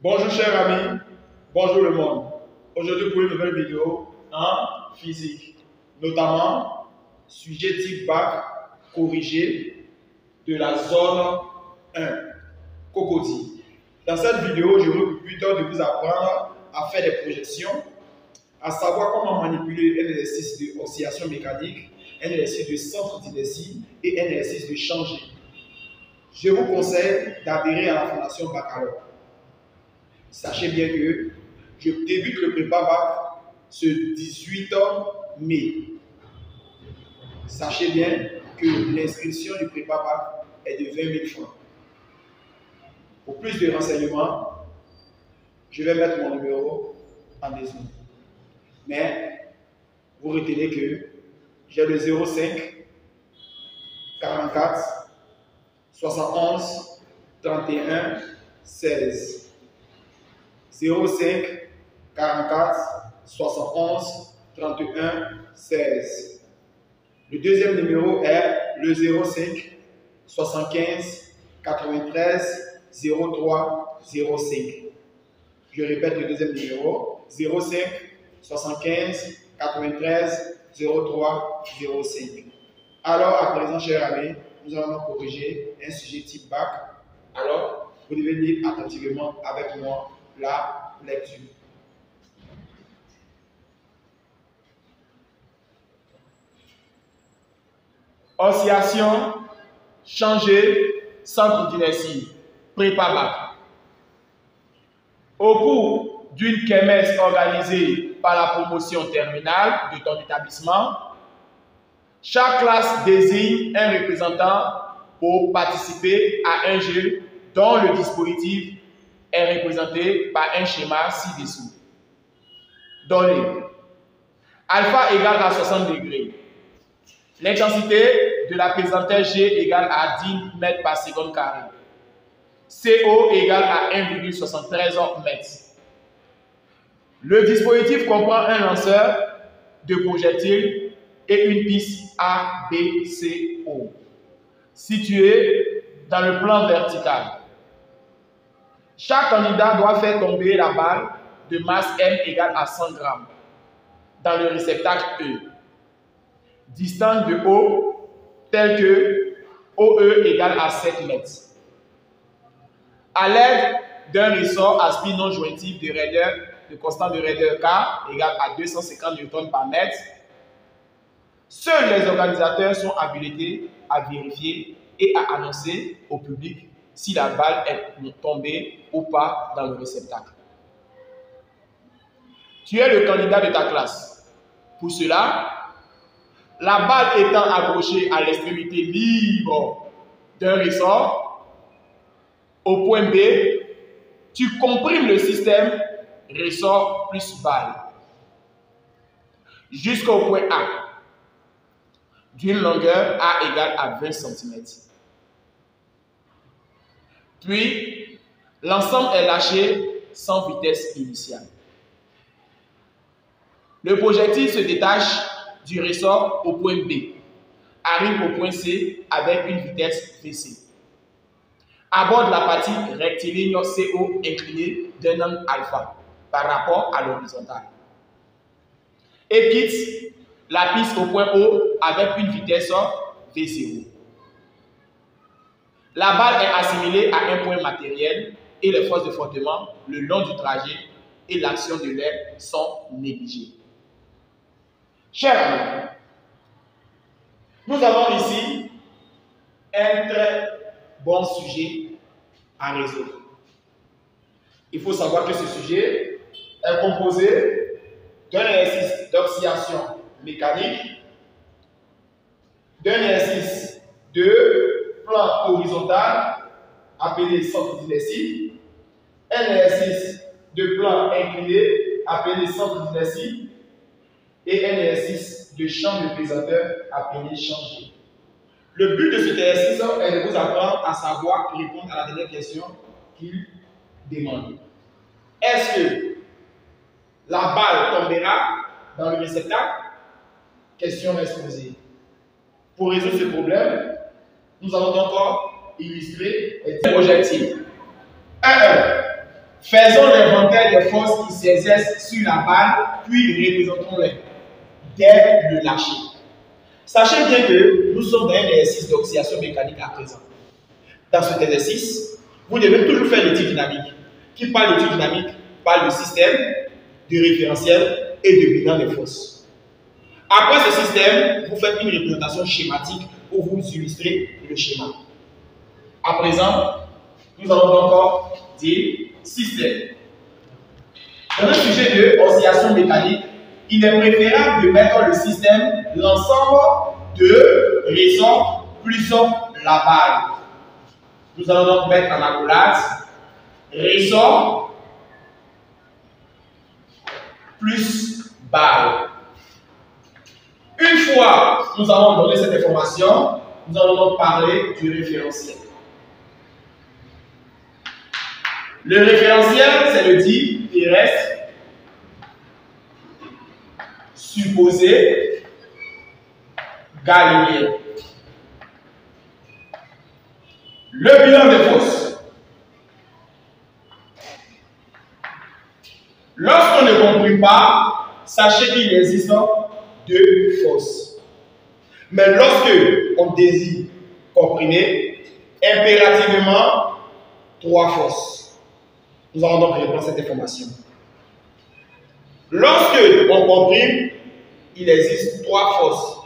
Bonjour chers amis, bonjour le monde. Aujourd'hui pour une nouvelle vidéo en physique, notamment sujet type bac corrigé de la zone 1, cocodie. Dans cette vidéo, je veux plutôt de vous apprendre à faire des projections, à savoir comment manipuler un exercice d'oscillation mécanique, un exercice de centre d'inertie et un exercice de changer. Je vous conseille d'adhérer à la formation baccalauréat. Sachez bien que je débute le prépa bac ce 18 mai. Sachez bien que l'inscription du prépa bac est de 20 000 francs. Pour plus de renseignements, je vais mettre mon numéro en dessous. Mais vous retenez que j'ai le 05 44 71 31 16. 05 44 71 31 16. Le deuxième numéro est le 05 75 93 03 05. Je répète le deuxième numéro 05 75 93 03 05. Alors à présent, chers amis, nous allons corriger un sujet type bac. Alors, vous devez lire attentivement avec moi la lecture. Oscillation, changer, centre d'inertie, prépa bac. Au cours d'une kermesse organisée par la promotion terminale de ton établissement, chaque classe désigne un représentant pour participer à un jeu dont le dispositif est représenté par un schéma ci-dessous. Donné. Alpha égale à 60 degrés. L'intensité de la pesanteur G égale à 10 mètres par seconde carré. CO égale à 1,73 mètres. Le dispositif comprend un lanceur de projectiles et une piste A, B, C, O, située dans le plan vertical. Chaque candidat doit faire tomber la balle de masse M égale à 100 grammes dans le réceptacle E, distance de O telle que OE égale à 7 mètres. À l'aide d'un ressort à spin non jointif de raideur de constante de raideur K égale à 250 Newton par mètre, seuls les organisateurs sont habilités à vérifier et à annoncer au public si la balle est tombée ou pas dans le réceptacle. Tu es le candidat de ta classe. Pour cela, la balle étant accrochée à l'extrémité libre d'un ressort, au point B, tu comprimes le système ressort plus balle jusqu'au point A, d'une longueur A égale à 20 cm. Puis, l'ensemble est lâché sans vitesse initiale. Le projectile se détache du ressort au point B, arrive au point C avec une vitesse VC. Aborde la partie rectiligne CO inclinée d'un angle alpha par rapport à l'horizontale. Et quitte la piste au point O avec une vitesse V0. La balle est assimilée à un point matériel et les forces de frottement le long du trajet et l'action de l'air sont négligées. Chers amis, nous avons ici un très bon sujet à résoudre. Il faut savoir que ce sujet est composé d'un exercice d'oscillation mécanique, d'un exercice de plan horizontal appelé centre d'inertie, un exercice de plan incliné appelé centre d'inertie et un exercice de champ de pesanteur appelé changer. Le but de cet exercice est de vous apprendre à savoir répondre à la dernière question qu'il demande. Est-ce que la balle tombera dans le réceptacle? Question exposée. Pour résoudre ce problème, nous allons donc illustrer les projectiles. 1. Faisons l'inventaire des forces qui s'exercent sur la balle, puis représentons-les dès le lâcher. Sachez bien que nous sommes dans un exercice d'oxydation mécanique à présent. Dans cet exercice, vous devez toujours faire l'étude dynamique. Qui parle d'étude dynamique parle de système, de référentiel et de bilan des forces. Après ce système, vous faites une représentation schématique pour vous illustrer le schéma. À présent, nous allons encore dire système. Dans le sujet de oscillation mécanique, il est préférable de mettre dans le système l'ensemble de ressorts plus la balle. Nous allons donc mettre en accolade ressort plus balle. Une fois que nous avons donné cette information, nous allons donc parler du référentiel. Le référentiel, c'est le type terrestre supposé galiléen. Le bilan des forces. Lorsqu'on ne comprime pas, sachez qu'il existe deux forces. Mais lorsque on désire comprimer, impérativement, trois forces. Nous allons donc répondre à cette information. Lorsque on comprime, il existe trois forces.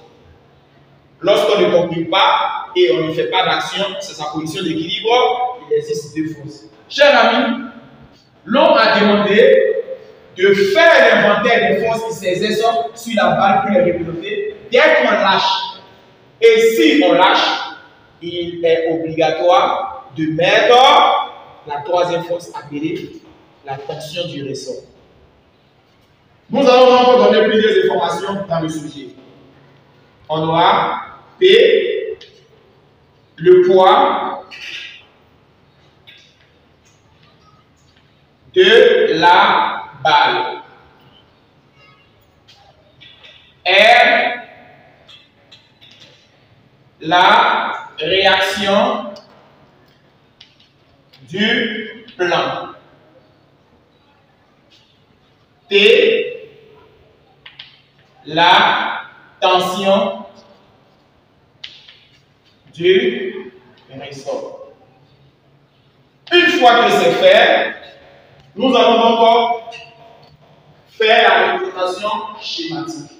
Lorsqu'on ne comprime pas et on ne fait pas d'action, c'est sa position d'équilibre, il existe deux forces. Chers amis, l'on a demandé de faire l'inventaire des forces qui s'exercent sur la balle pour les représenter dès qu'on lâche. Et si on lâche, il est obligatoire de mettre la troisième force appelée la tension du ressort. Nous allons encore donner plusieurs informations dans le sujet. On aura P, le poids de la balle. R, la réaction du plan. T, la tension du ressort. Une fois que c'est fait, nous allons encore faire la représentation schématique.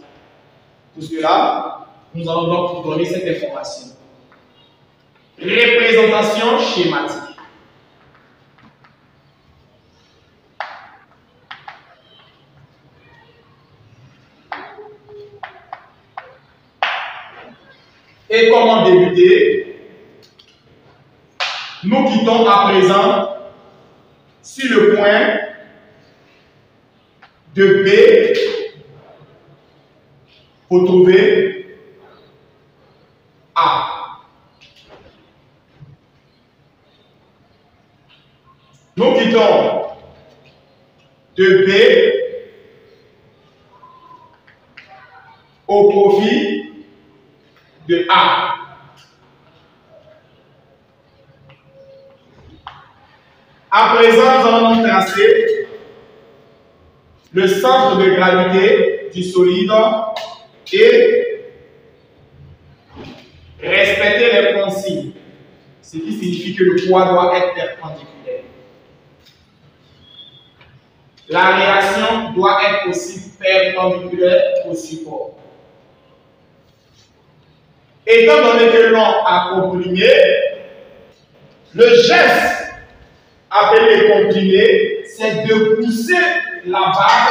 Pour cela, nous allons donc vous donner cette information. Représentation schématique. Et comment débuter? Nous quittons à présent sur le point de B pour trouver A. Nous quittons de B au profit de A. À présent, nous allons tracer le centre de gravité du solide et respecter les consignes, ce qui signifie que le poids doit être perpendiculaire. La réaction doit être aussi perpendiculaire au support. Étant donné que l'on a comprimé, le geste appelé comprimer, c'est de pousser la balle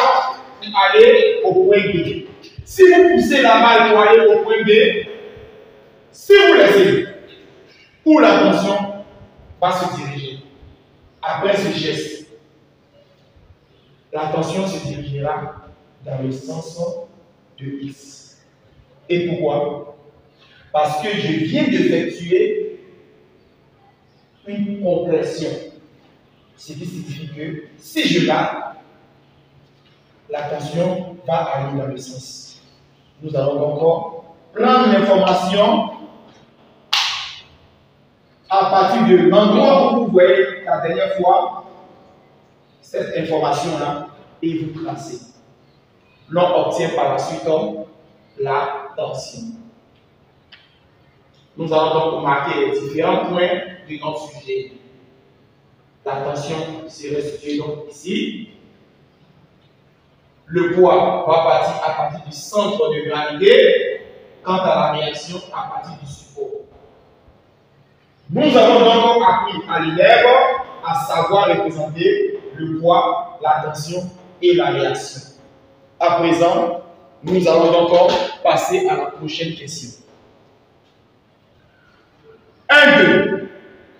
pour aller au point B. Si vous poussez la balle pour aller au point B, si vous laissez, où la tension va se diriger après ce geste, la tension se dirigera dans le sens de X. Et pourquoi? Parce que je viens d'effectuer une compression. Ce qui signifie que si je lâche, la tension va aller dans le sens. Nous allons encore prendre l'information à partir de l'endroit où vous voyez la dernière fois. cette information-là et vous tracez. L'on obtient par la suite la tension. Nous allons donc marquer les différents points de notre sujet. La tension serait située donc ici. Le poids va partir à partir du centre de gravité, quant à la réaction à partir du support. Nous avons donc appris à l'élève à savoir représenter le poids, la tension et la réaction. À présent, nous allons donc passer à la prochaine question. 1-2.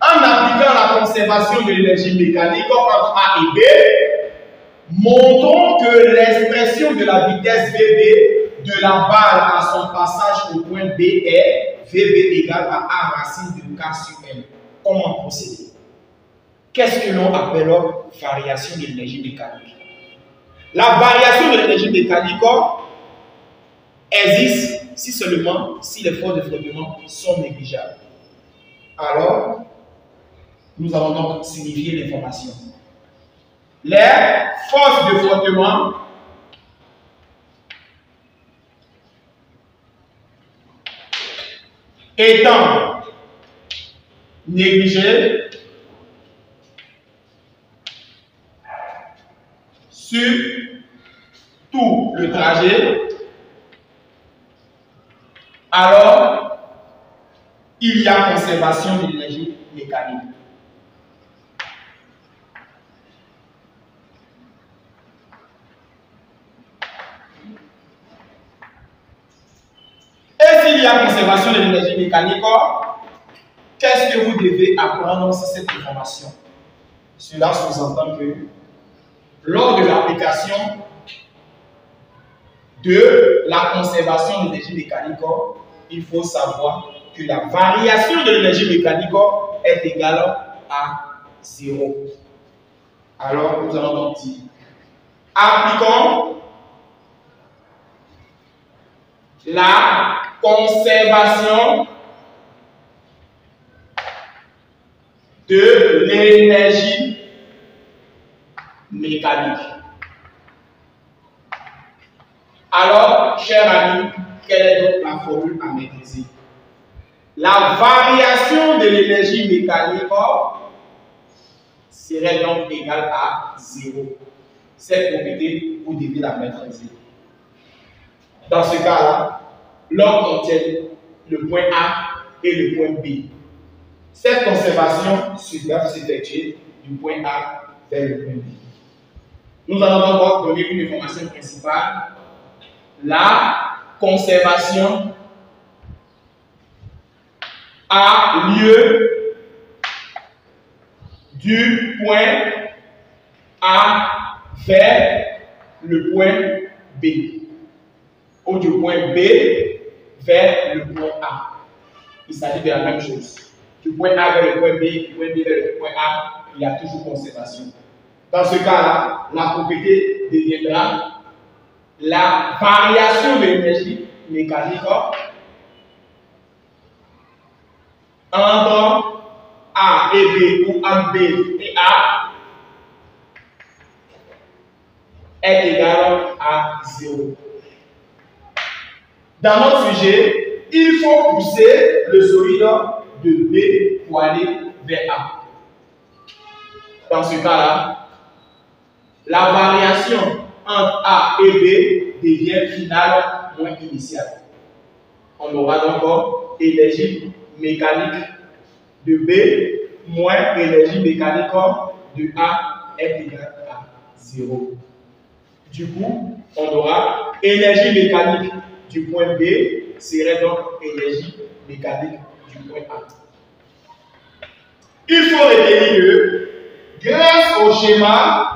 En appliquant la conservation de l'énergie mécanique entre A et B, montrons que l'expression de la vitesse VB de la balle à son passage au point B est VB égale à A racine de K sur L. Comment procéder? Qu'est-ce que l'on appelle variation de l'énergie mécanique? La variation de l'énergie mécanique existe si seulement si les forces de frottement sont négligeables. Alors, nous allons donc signifier l'information. Les forces de frottement étant négligées sur tout le trajet, alors il y a conservation de l'énergie mécanique. Et s'il y a conservation de l'énergie mécanique, qu'est-ce que vous devez apprendre sur cette information? Cela sous-entend que lors de l'application de la conservation de l'énergie mécanique, il faut savoir que la variation de l'énergie mécanique est égale à 0. Alors, nous allons donc dire, appliquons la conservation de l'énergie mécanique. Alors, chers amis, quelle est donc la formule à maîtriser? La variation de l'énergie mécanique serait donc égale à 0. Cette propriété, vous devez la maîtriser. Dans ce cas-là, l'on contient le point A et le point B. Cette conservation doit s'effectuer du point A vers le point B. Nous allons donc donner une information principale. La conservation a lieu du point A vers le point B, ou du point B vers le point A. Il s'agit de la même chose. Du point A vers le point B, du point B vers le point A, il y a toujours conservation. Dans ce cas-là, la propriété deviendra la variation de l'énergie mécanique entre A et B, ou entre B et A, est égale à 0. Dans notre sujet, il faut pousser le solide de B pour aller vers A. Dans ce cas-là, la variation entre A et B devient finale moins initiale. On aura donc énergie mécanique de B moins énergie mécanique de A est égale à 0. Du coup, on aura énergie mécanique du point B serait donc énergie mécanique du point A. Il faut retenir que grâce au schéma,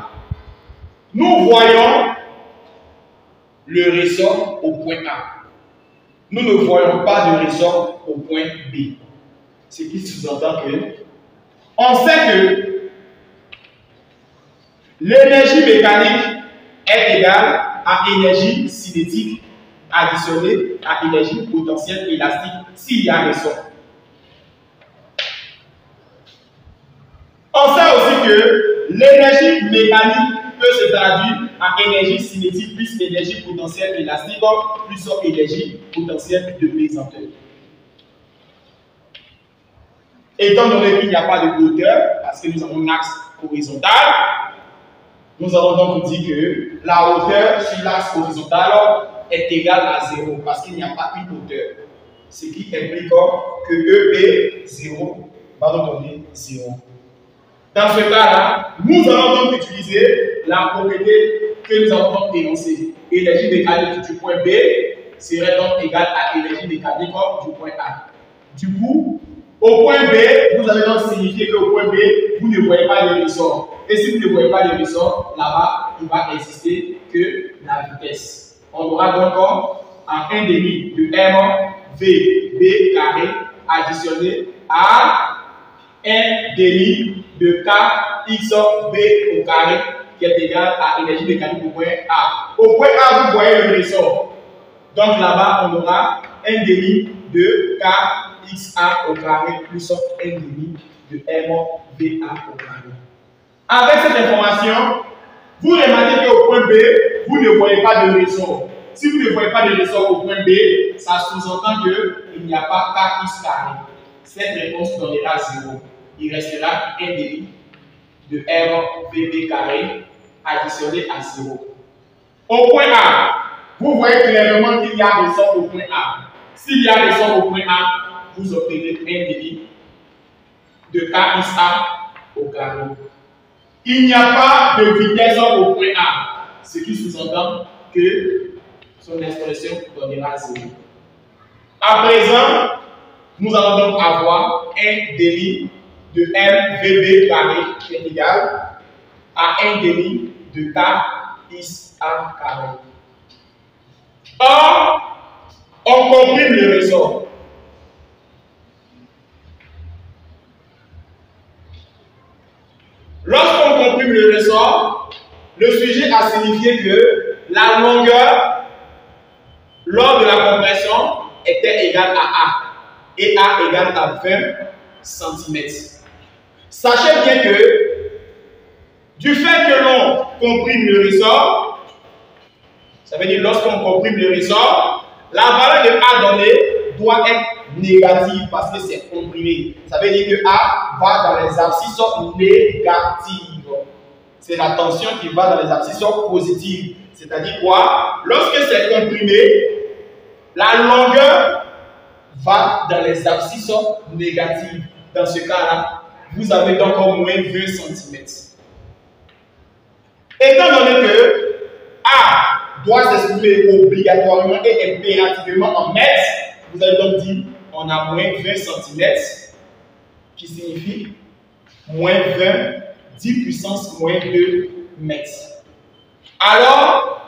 nous voyons le ressort au point A. Nous ne voyons pas de ressort au point B. Ce qui sous-entend que on sait que l'énergie mécanique est égale à énergie cinétique additionnée à énergie potentielle élastique s'il y a un ressort. On sait aussi que l'énergie mécanique peut se traduire en énergie cinétique plus énergie potentielle élastique plus énergie potentielle de pesanteur. Étant donné qu'il n'y a pas de hauteur, parce que nous avons un axe horizontal, nous allons donc dire que la hauteur sur l'axe horizontal est égale à 0 parce qu'il n'y a pas une hauteur. Ce qui implique que E et 0 va nous donner 0. Dans ce cas-là, nous allons donc utiliser la propriété que nous avons donc énoncée. Énergie mécanique du point B serait donc égale à énergie mécanique du point A. Du coup, au point B, vous allez donc signifier qu'au point B, vous ne voyez pas les ressorts. Et si vous ne voyez pas les ressorts, là-bas, il va exister que la vitesse. On aura donc en 1 demi de M V B carré additionné à 1 demi de K X B au carré qui est égal à énergie mécanique au point A. Au point A, vous voyez le ressort. Donc là-bas, on aura 1 demi de K XA au carré plus 1 demi de MVA au carré. Avec cette information, vous remarquez qu'au point B, vous ne voyez pas de ressort. Si vous ne voyez pas de ressort au point B, ça sous-entend qu'il n'y a pas KX carré. Cette réponse donnera 0. Il restera 1 demi de MVB carré additionné à 0. Au point A, vous voyez clairement qu'il y a ressort au point A. S'il y a ressort au point A, vous obtenez 1 demi de KXA au carré. Il n'y a pas de vitesse au point A, ce qui sous-entend que son expression donnera 0. À présent, nous allons donc avoir 1 demi de MVB carré qui est égal à 1 demi de KXA carré. Or, on comprime le ressort. Lorsqu'on comprime le ressort, le sujet a signifié que la longueur lors de la compression était égale à A et A égale à 20 cm. Sachez bien que du fait que l'on comprime le ressort, ça veut dire lorsqu'on comprime le ressort, la valeur de A donnée doit être négative parce que c'est comprimé. Ça veut dire que A va dans les abscisses négatives. C'est la tension qui va dans les abscisses positives. C'est-à-dire quoi? Lorsque c'est comprimé, la longueur va dans les abscisses négatives. Dans ce cas-là, vous avez donc au moins 20 cm. Étant donné que A doit s'exprimer obligatoirement et impérativement en mètres, vous allez donc dire on a moins 20 cm, qui signifie moins 20, 10 puissance moins 2 mètres. Alors,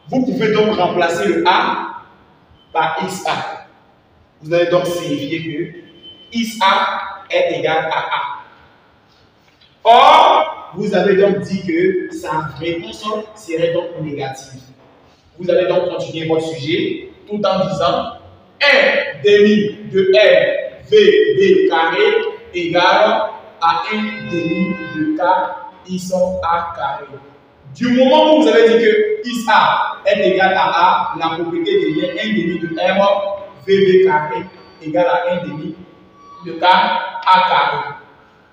vous pouvez donc remplacer le A par XA. Vous allez donc signifier que XA est égal à A. Or, vous avez donc dit que sa réponse serait donc négative. Vous allez donc continuer votre sujet tout en disant 1 demi de MVB carré égale à 1 demi de K XA carré. Du moment où vous avez dit que XA est égal à A, la propriété devient 1 demi de MVB carré égale à 1 demi de K A carré.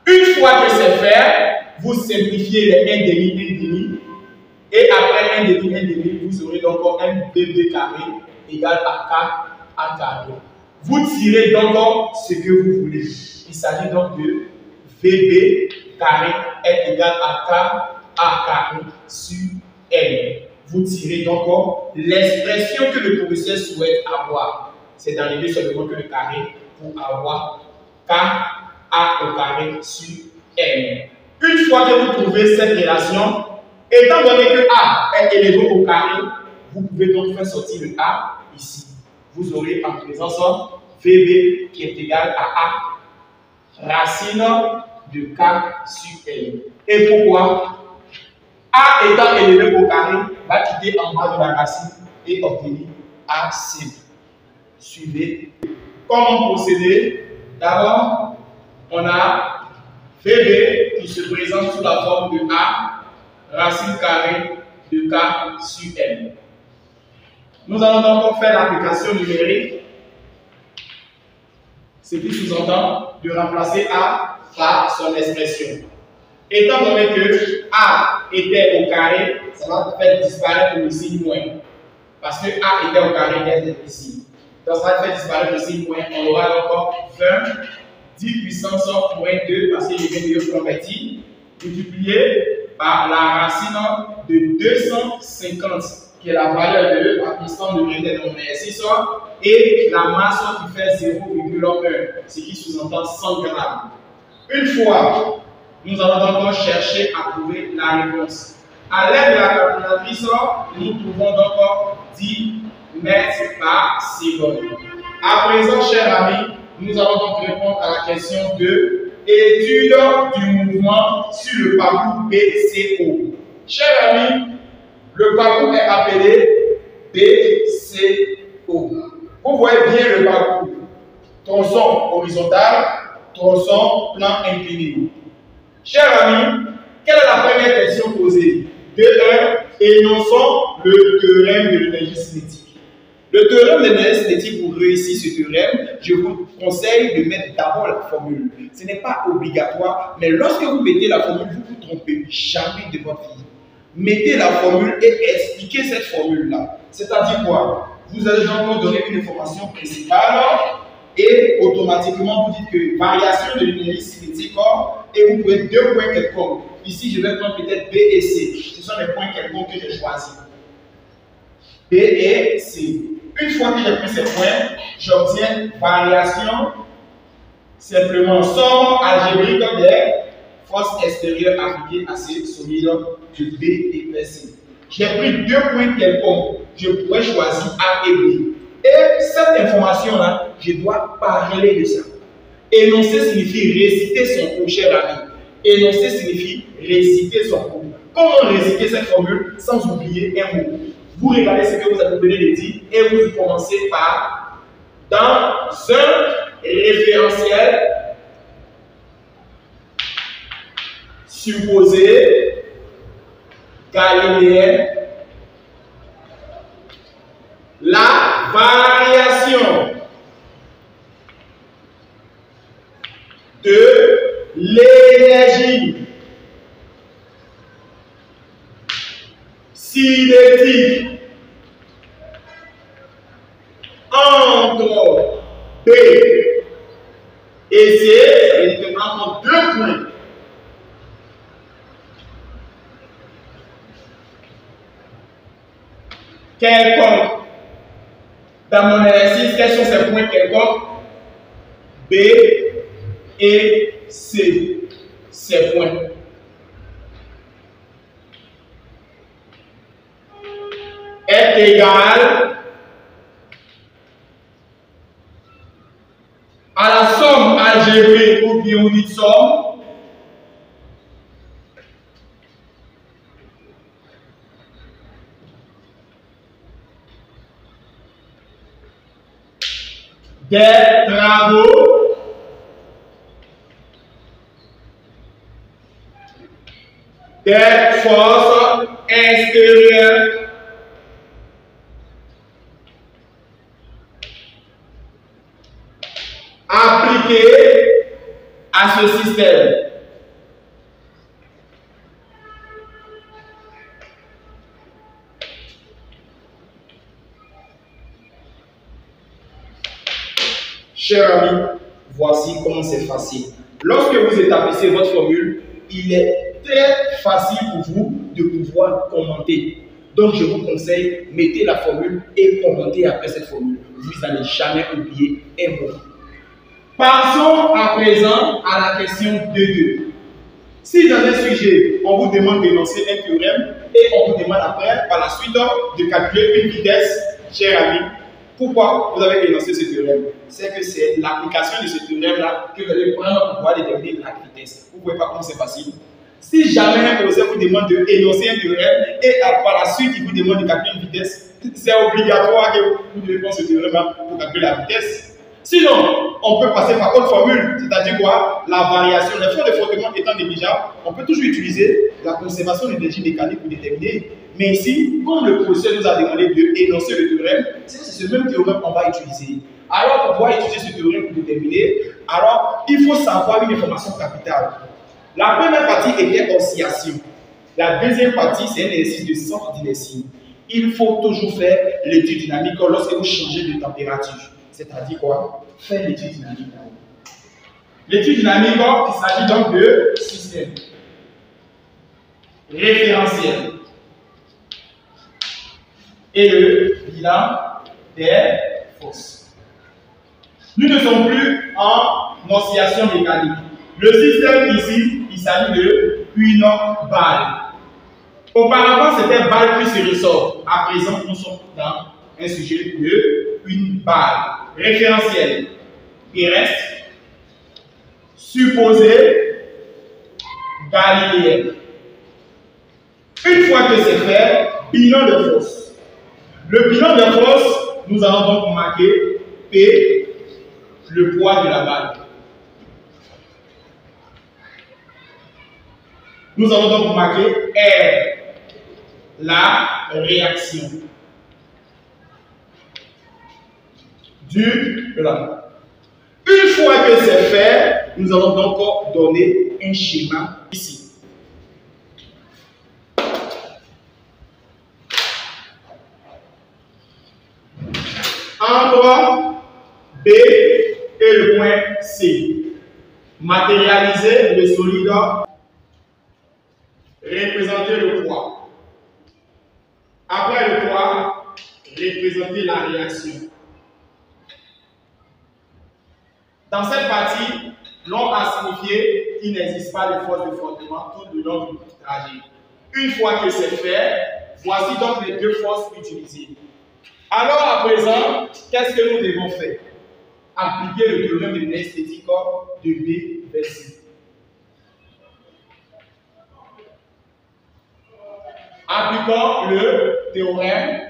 Une fois que c'est fait, vous simplifiez les 1 demi, et après 1 demi, vous aurez donc un BB carré égal à K A carré. Vous tirez donc ce que vous voulez. Il s'agit donc de VB carré est égal à K A carré sur L. Vous tirez donc l'expression que le professeur souhaite avoir. C'est d'enlever seulement que le carré pour avoir K A au carré sur M. Une fois que vous trouvez cette relation, étant donné que A est élevé au carré, vous pouvez donc faire sortir le A ici. Vous aurez en présence VB qui est égal à A racine de K sur L. Et pourquoi? A étant élevé au carré va quitter en bas de la racine et obtenir AC. Suivez. Comment procéder? D'abord, on a VB qui se présente sous la forme de A, racine carrée de K sur M. Nous allons donc faire l'application numérique, ce qui sous-entend de remplacer A par son expression. Étant donné que A était au carré, ça va faire disparaître le signe moins. Parce que A était au carré, il est ici. Donc ça va faire disparaître le signe moins. On aura encore 20, 10 puissance moins 2, parce qu'il vient de convertir, multiplié par la racine de 250, qui est la valeur de la puissance de l'unité 6, et la masse qui fait 0,1, ce qui sous-entend 100 grammes. Une fois, nous allons donc chercher à trouver la réponse. À l'aide de la calculatrice, nous trouvons donc 10 mètres par seconde. À présent, chers amis, nous allons donc répondre à la question de étude du mouvement sur le parcours BCO. Chers amis, le parcours est appelé BCO. Vous voyez bien le parcours. Tronçon horizontal, tronçon plan incliné. Chers amis, quelle est la première question posée? De 1, énonçons le théorème de l'énergie cinétique. Le théorème de l'énergie cinétique, pour réussir ce théorème, je vous conseille de mettre d'abord la formule. Ce n'est pas obligatoire, mais lorsque vous mettez la formule, vous ne vous trompez jamais de votre vie. Mettez la formule et expliquez cette formule-là. C'est-à-dire quoi? Vous allez donc donner une information principale et automatiquement vous dites que variation de l'énergie cinétique et vous pouvez 2 points quelconques. Ici, je vais prendre peut-être B et C. Ce sont les points quelconques que j'ai choisis. B et C. Une fois que j'ai pris ces points, j'obtiens variation, simplement somme algébrique des forces extérieures appliquées à ces solides de B et C. J'ai pris 2 points quelconques. Je pourrais choisir A et B. Et cette information-là, je dois parler de ça. Énoncer signifie réciter son cours, cher ami. Énoncer signifie réciter son cours. Comment réciter cette formule sans oublier un mot? Vous regardez ce que vous avez donné de dire et vous commencez par dans un référentiel supposé galiléen, la variation de l'énergie cinétique entre B et C, c'est entre 2 points. Quelconque. Dans mon exercice, quels sont ces points quelconques? B et C. Ces points. Est égal à la somme algébrique ou bien on dit somme des travaux des forces extérieures appliquées à ce système. Chers amis, voici comment c'est facile. Lorsque vous établissez votre formule, il est très facile pour vous de pouvoir commenter. Donc, je vous conseille, mettez la formule et commentez après cette formule. Vous n'allez jamais oublier un mot. Passons à présent à la question 2.2. Si dans un sujet, on vous demande d'énoncer un théorème et on vous demande après, par la suite, de calculer une vitesse, cher ami, pourquoi vous avez énoncé ce théorème? C'est que c'est l'application de ce théorème-là que vous allez prendre pour pouvoir déterminer la vitesse. Vous ne voyez pas comment c'est facile? Si jamais un professeur vous demande d'énoncer un théorème et par la suite il vous demande de calculer une vitesse, c'est obligatoire que vous devez prendre ce théorème-là pour calculer la vitesse. Sinon, on peut passer par autre formule, c'est-à-dire quoi? La variation. Les forces de frottement étant négligeables, on peut toujours utiliser la conservation d'énergie mécanique pour déterminer. Mais ici, comme le professeur nous a demandé d'énoncer le théorème, c'est ce même théorème qu'on va utiliser. Alors, pour pouvoir utiliser ce théorème pour déterminer, alors il faut savoir une information capitale. La première partie était oscillation. La deuxième partie, c'est un exercice de centre d'inertie. Il faut toujours faire l'étude dynamique lorsque vous changez de température. C'est-à-dire quoi? Faire l'étude dynamique. L'étude dynamique, il s'agit donc de système référentiel et le bilan des forces. Nous ne sommes plus en oscillation mécanique. Le système ici, il s'agit de une balle. Auparavant, c'était balle plus ressort. À présent, nous sommes dans un sujet de une balle. Référentiel. Il reste supposé galiléen. Une fois que c'est fait, bilan de force. Le bilan de force, nous allons donc marquer P, le poids de la balle. Nous allons donc marquer R, la réaction du plan. Une fois que c'est fait, nous allons donc donner un schéma ici. Entre B et le point C, matérialiser le solide, représenter le poids. Après le poids, représenter la réaction. Dans cette partie, l'on a signifié qu'il n'existe pas de force de frottement tout le long du trajet. Une fois que c'est fait, voici donc les deux forces utilisées. Alors à présent, qu'est-ce que nous devons faire? Appliquer le théorème de l'esthétique de B vers C. Appliquons le théorème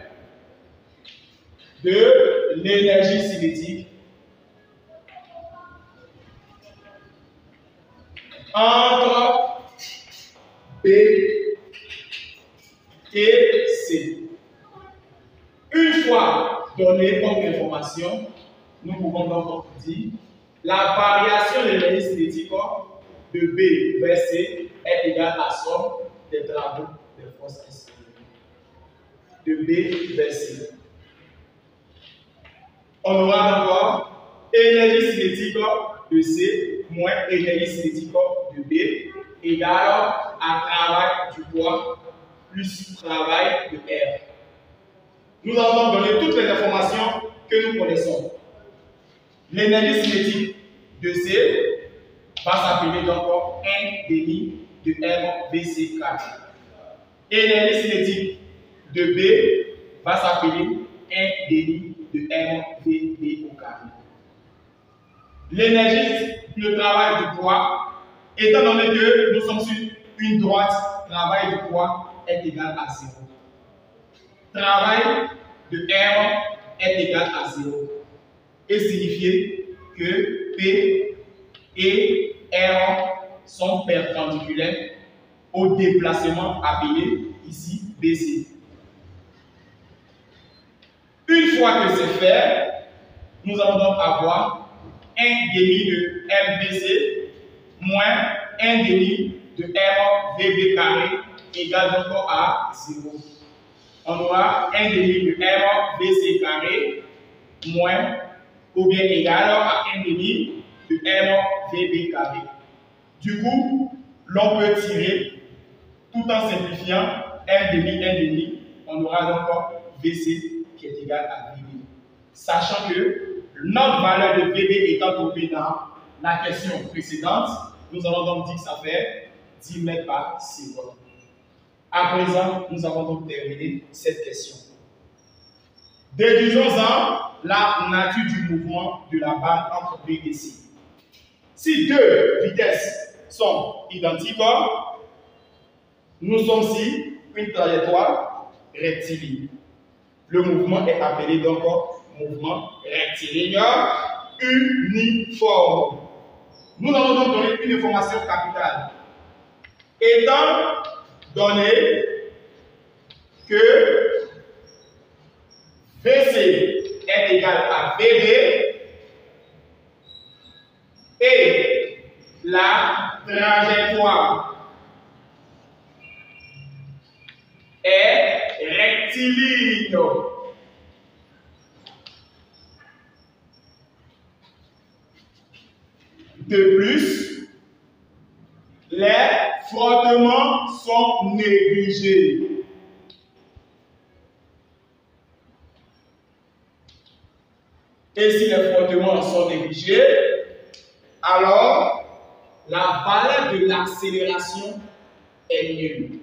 de l'énergie cinétique entre B et C. Une fois donné comme information, nous pouvons donc dire la variation de l'énergie cinétique de B vers C est égale à la somme des travaux des forces extérieures. De B vers C. On aura d'abord énergie cinétique de C moins énergie cinétique de B égale à travail du poids plus travail de R. Nous allons donc donner toutes les informations que nous connaissons. L'énergie cinétique de C va s'appeler donc 1,5 de MVC carré. L'énergie cinétique de B va s'appeler 1,5 de MVB au carré. L'énergie, le travail du poids, étant donné que nous sommes sur une droite, travail du poids est égal à 0. Travail de R est égal à 0. Et signifier que P et R sont perpendiculaires au déplacement appelé ici BC. Une fois que c'est fait, nous allons donc avoir 1,5 de MBC moins 1,5 de MVB carré égale donc à 0. On aura 1,5 de MVC carré moins ou bien égal à 1,5 de MVB carré. Du coup, l'on peut tirer tout en simplifiant 1,5, on aura donc VC qui est égal à VB. Sachant que notre valeur de VB étant trouvée dans la question précédente, nous allons donc dire que ça fait 10 mètres par seconde. À présent, nous avons donc terminé cette question. Déduisons-en la nature du mouvement de la balle entre B et C. Si deux vitesses sont identiques, nous sommes sur une trajectoire rectiligne. Le mouvement est appelé donc mouvement rectiligne uniforme. Nous allons donc donner une information capitale. Étant donné que VC est égal à VB et la trajectoire est rectiligne. De plus, les frottements sont négligés. Et si les frottements sont négligés, alors la valeur de l'accélération est nulle.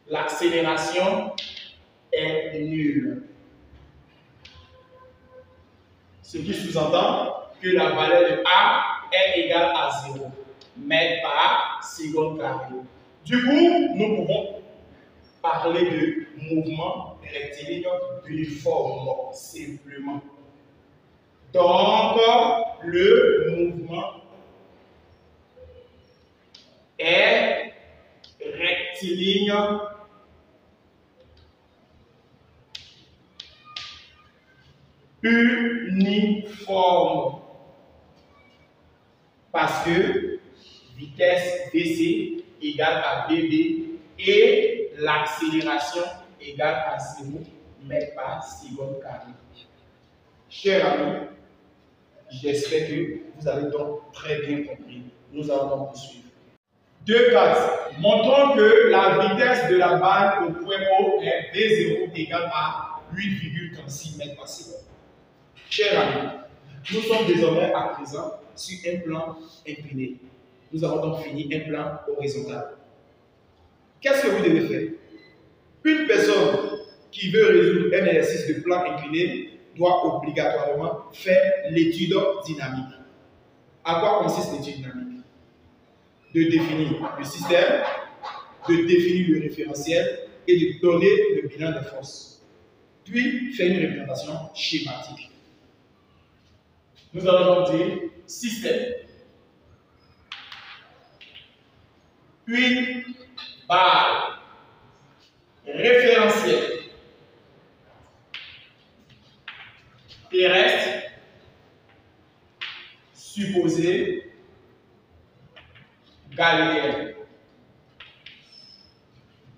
L'accélération est nulle. Ce qui sous-entend que la valeur de A est égale à 0 mètres par seconde carré. Du coup, nous pouvons parler de mouvement rectiligne uniforme simplement. Donc, le mouvement est rectiligne uniforme parce que vitesse VC égale à VB et l'accélération égale à 0 mètres par seconde carré. Chers amis, j'espère que vous avez donc très bien compris. Nous allons donc poursuivre. 2.4. Montrons que la vitesse de la balle au point O est V0 égale à 8,36 mètres par seconde. Chers amis, nous sommes désormais à présent sur un plan incliné. Nous avons donc fini un plan horizontal. Qu'est-ce que vous devez faire? Une personne qui veut résoudre un exercice de plan incliné doit obligatoirement faire l'étude dynamique. À quoi consiste l'étude dynamique? De définir le système, de définir le référentiel et de donner le bilan des forces. Puis faire une représentation schématique. Nous allons donc dire système. Une balle. Référentiel. Terrestre. Supposé. Galiléen.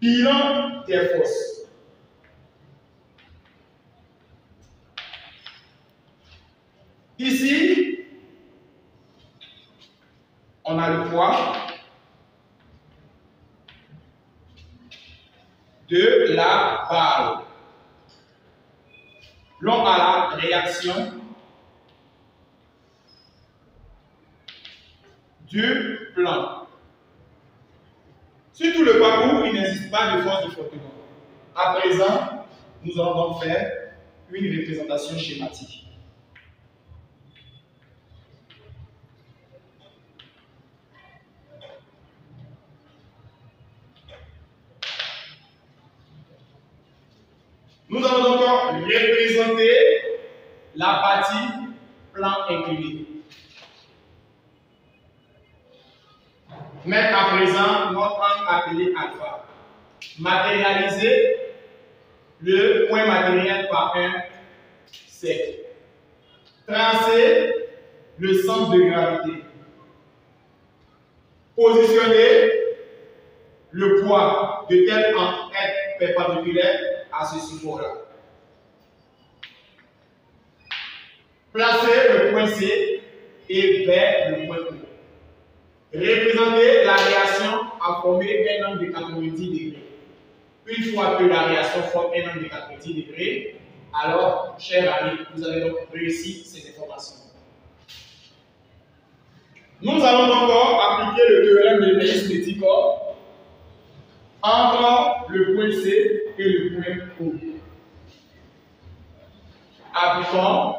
Bilan des forces. Ici, on a le poids de la balle. L'on a la réaction du plan. Sur tout le parcours, il n'existe pas de force de frottement. À présent, nous allons donc faire une représentation schématique. Nous allons donc représenter la partie plan incliné. Mettre à présent notre angle appelé alpha. Matérialiser le point matériel par un cercle. Tracer le centre de gravité. Positionner le poids de tel angle être perpendiculaire à ce support-là. Placer le point C et vers le point O. Représenter la réaction à former un angle de 90 degrés. Une fois que la réaction forme un angle de 90 degrés, alors, chers amis, vous avez donc réussi ces informations. Nous allons donc appliquer le théorème de Naïs-Mético entre le point C et le point O. Appliquons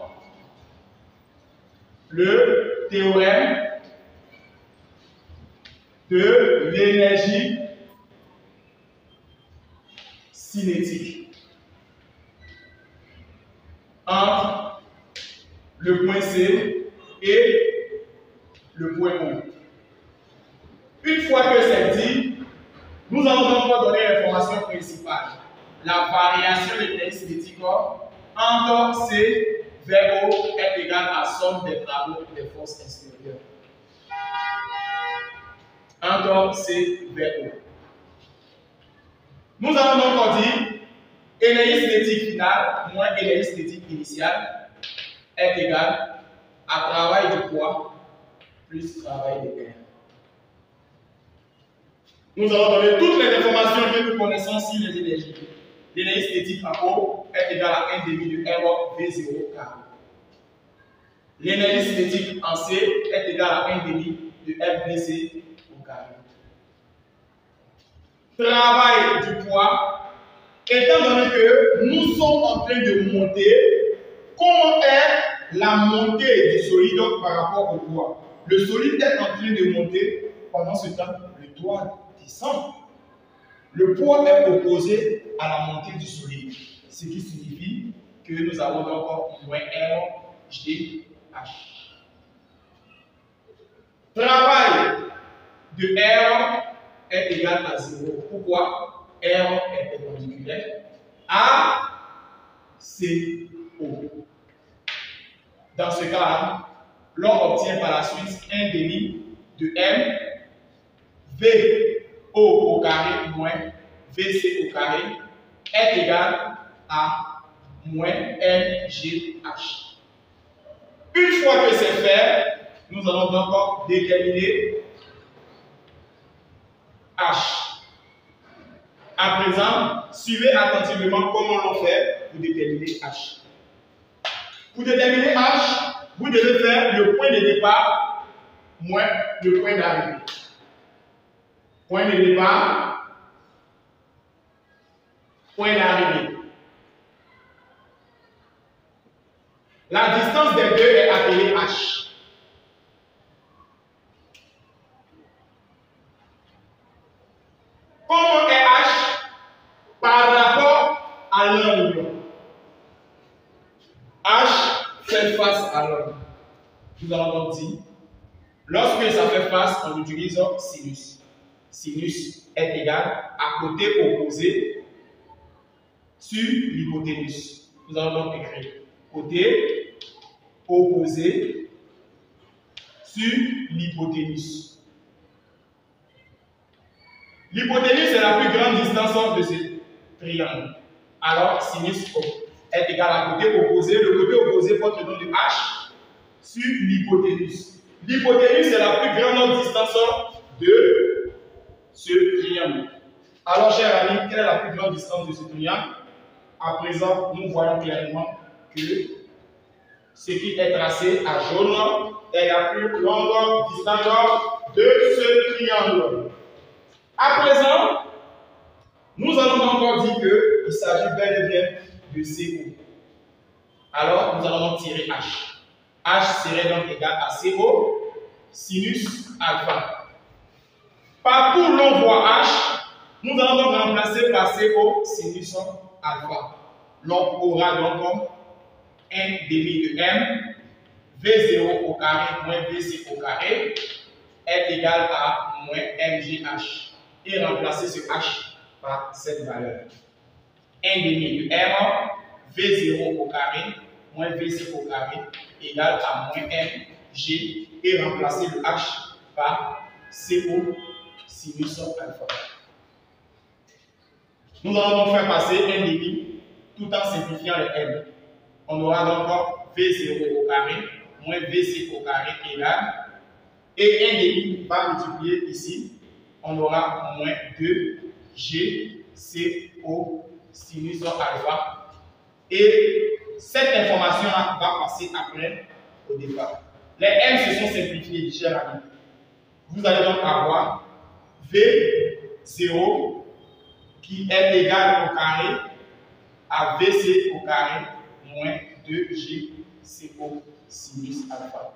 le théorème de l'énergie cinétique entre le point C et le point O. Une fois que c'est dit, nous allons donc donner l'information principale. La variation de l'indice cinétique entre C vers O est égale à somme des travaux des forces extérieures. Entre C vers O. Nous allons donc dire énergie cinétique finale moins énergie cinétique initiale est égal à travail du poids plus travail de R. Nous allons donner toutes les informations que nous connaissons sur les énergies. L'énergie cinétique en haut est égale à 1 demi de R V0 carré. L'énergie cinétique en C est égale à 1 demi de FVC au carré. Travail du poids, étant donné que nous sommes en train de monter, comment est la montée du solide par rapport au poids? Le solide est en train de monter, pendant ce temps, le poids descend. Le poids est opposé à la montée du solide, ce qui signifie que nous avons encore moins RGH. Travail de R est égal à 0. Pourquoi? R est perpendiculaire à CO. Dans ce cas-là, l'on obtient par la suite 1 demi de M VO au carré moins VC au carré est égal à moins MGH. Une fois que c'est fait, nous allons donc déterminer H. À présent, suivez attentivement comment l'on fait pour déterminer H. Pour déterminer H, vous devez faire le point de départ moins le point d'arrivée. Point de départ, point d'arrivée. La distance des deux est appelée H. Comment est H par rapport à l'angle? H fait face à l'angle. Nous allons donc dire, lorsque ça fait face, on utilise sinus. Sinus est égal à côté opposé sur l'hypoténuse. Nous allons donc écrire côté opposé sur l'hypoténuse. L'hypoténuse est la plus grande distance de ce triangle. Alors, sinus est égal à côté opposé. Le côté opposé porte le nom de H sur l'hypoténuse. L'hypoténuse est la plus grande distance de ce triangle. Alors, chers amis, quelle est la plus grande distance de ce triangle? À présent, nous voyons clairement que ce qui est tracé à jaune est la plus longue distance de ce triangle. À présent, nous allons encore dire qu'il s'agit bel et bien de CO. Alors, nous allons tirer H. H serait donc égal à CO sinus alpha. Partout où l'on voit H, nous allons donc remplacer par CO sinus alpha. L'on aura donc 1 demi de M, V0 au carré moins VC au carré est égal à moins MGH. Et remplacer ce H par cette valeur. 1 demi de R, V0 au carré moins VC au carré égale à moins MG et remplacer le H par CO sinus alpha. Nous allons donc faire passer 1 demi tout en simplifiant les M. On aura donc V0 au carré moins VC au carré égale et 1 demi va multiplier ici. On aura moins 2G CO sinus alpha. Et cette information-là va passer après au départ. Les M se sont simplifiés, chers amis. Vous allez donc avoir V0 qui est égal au carré à VC au carré moins 2G CO sinus alpha.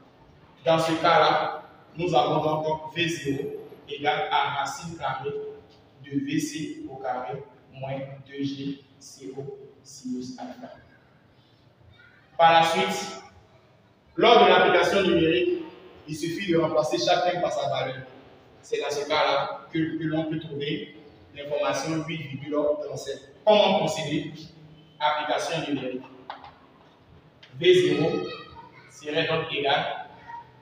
Dans ce cas-là, nous avons donc V0 égale à racine carrée de VC au carré moins 2G CO sinus alpha. Par la suite, Lors de l'application numérique, il suffit de remplacer chaque terme par sa valeur. C'est dans ce cas-là que l'on peut trouver l'information 8,37. Comment procéder? Application numérique. V0 serait donc égal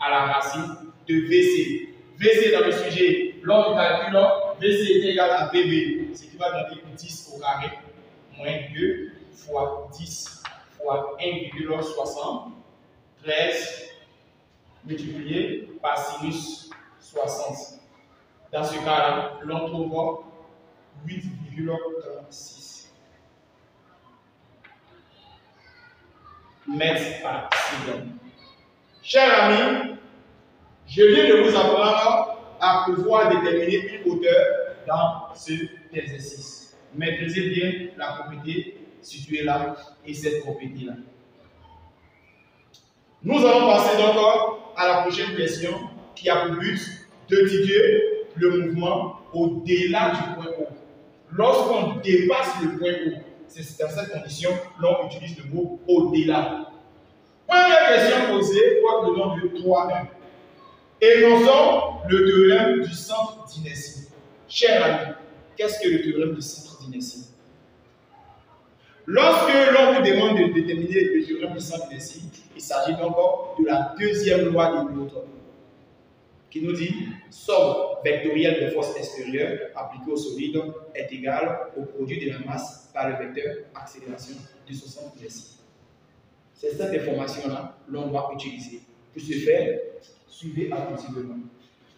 à la racine de VC. VC dans le sujet, lors du calcul, VC est égal à VB, ce qui va donner 10 au carré, moins 2 fois 10 fois 1,73 multiplié par sinus 60. Dans ce cas-là, l'on trouve 8,36 mètres par seconde. Chers amis, je viens de vous apprendre à pouvoir déterminer une hauteur dans cet exercice. Maîtrisez bien la propriété située là et cette propriété-là. Nous allons passer donc à la prochaine question qui a pour but d'étudier le mouvement au-delà du point haut. Lorsqu'on dépasse le point haut, c'est dans cette condition l'on utilise le mot au-delà. Première question posée, porte le nom de 3-1. Énonçons le théorème du centre d'inertie. Chers amis, qu'est-ce que le théorème du centre d'inertie? Lorsque l'on vous demande de déterminer le théorème du centre d'inertie, il s'agit donc de la deuxième loi de Newton, qui nous dit somme vectorielle des forces extérieures appliquées au solide est égale au produit de la masse par le vecteur accélération de son centre d'inertie. C'est cette information-là que l'on doit utiliser. Pour ce faire, suivez attentivement.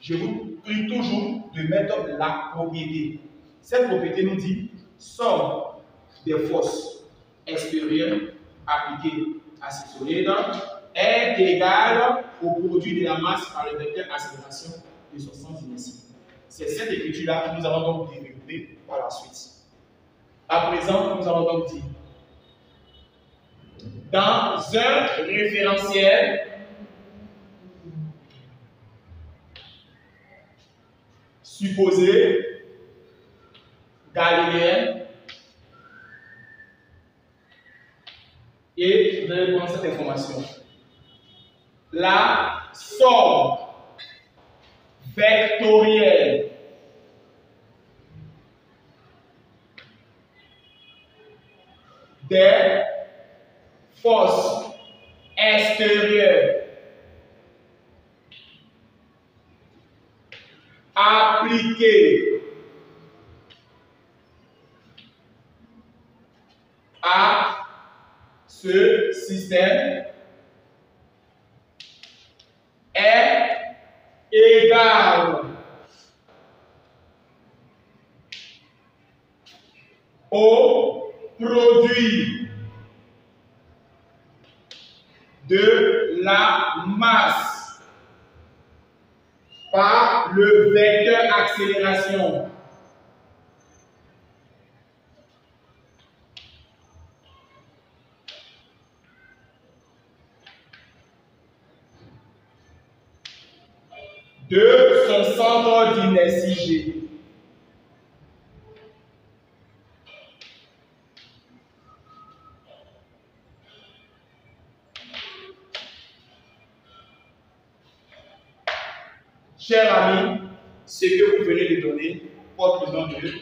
Je vous prie toujours de mettre la propriété. Cette propriété nous dit somme des forces extérieures appliquées à ce solide est égale au produit de la masse par le vecteur accélération de son sens d'inertie. C'est cette écriture-là que nous allons donc développer par la suite. À présent, nous allons donc dire dans un référentiel supposé galiléen, et vous allez prendre cette information. La somme vectorielle des forces extérieures appliquées à ce système est égale au produit de la masse par le vecteur accélération de son centre d'inertie G. Chers amis, ce que vous venez de donner porte le nom de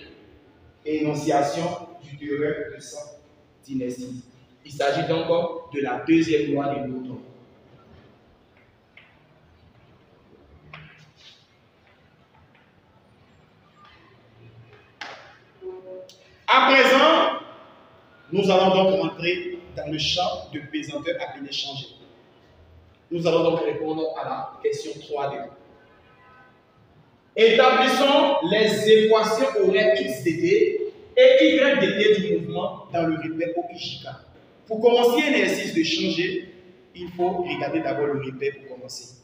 énonciation du théorème de centre d'inertie. Il s'agit donc de la deuxième loi de Newton. À présent, nous allons donc rentrer dans le champ de pesanteur appelé changer. Nous allons donc répondre à la question 3D. Établissons les équations horaires x dt et y dt du mouvement dans le repère OIJK. Pour commencer un exercice de changer, il faut regarder d'abord le repère pour commencer.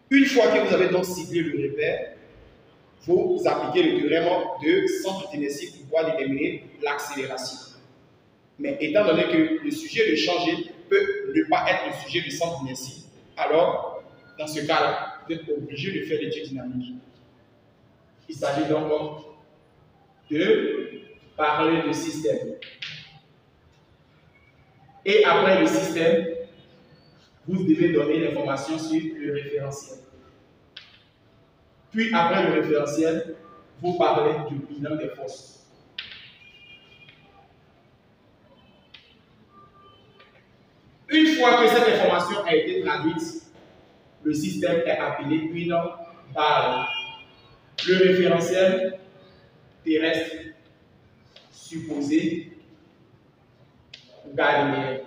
Une fois que vous avez donc ciblé le repère, vous appliquez le théorème de centre d'inertie pour pouvoir déterminer l'accélération. Mais étant donné que le sujet de changer peut ne pas être le sujet du centre d'inertie, alors dans ce cas-là, vous êtes obligé de faire l'étude dynamique. Il s'agit donc de parler de système. Et après le système, vous devez donner l'information sur le référentiel. Puis après le référentiel, vous parlez du bilan des forces. Une fois que cette information a été traduite, le système est appelé une barre. Le référentiel terrestre supposé galiléen.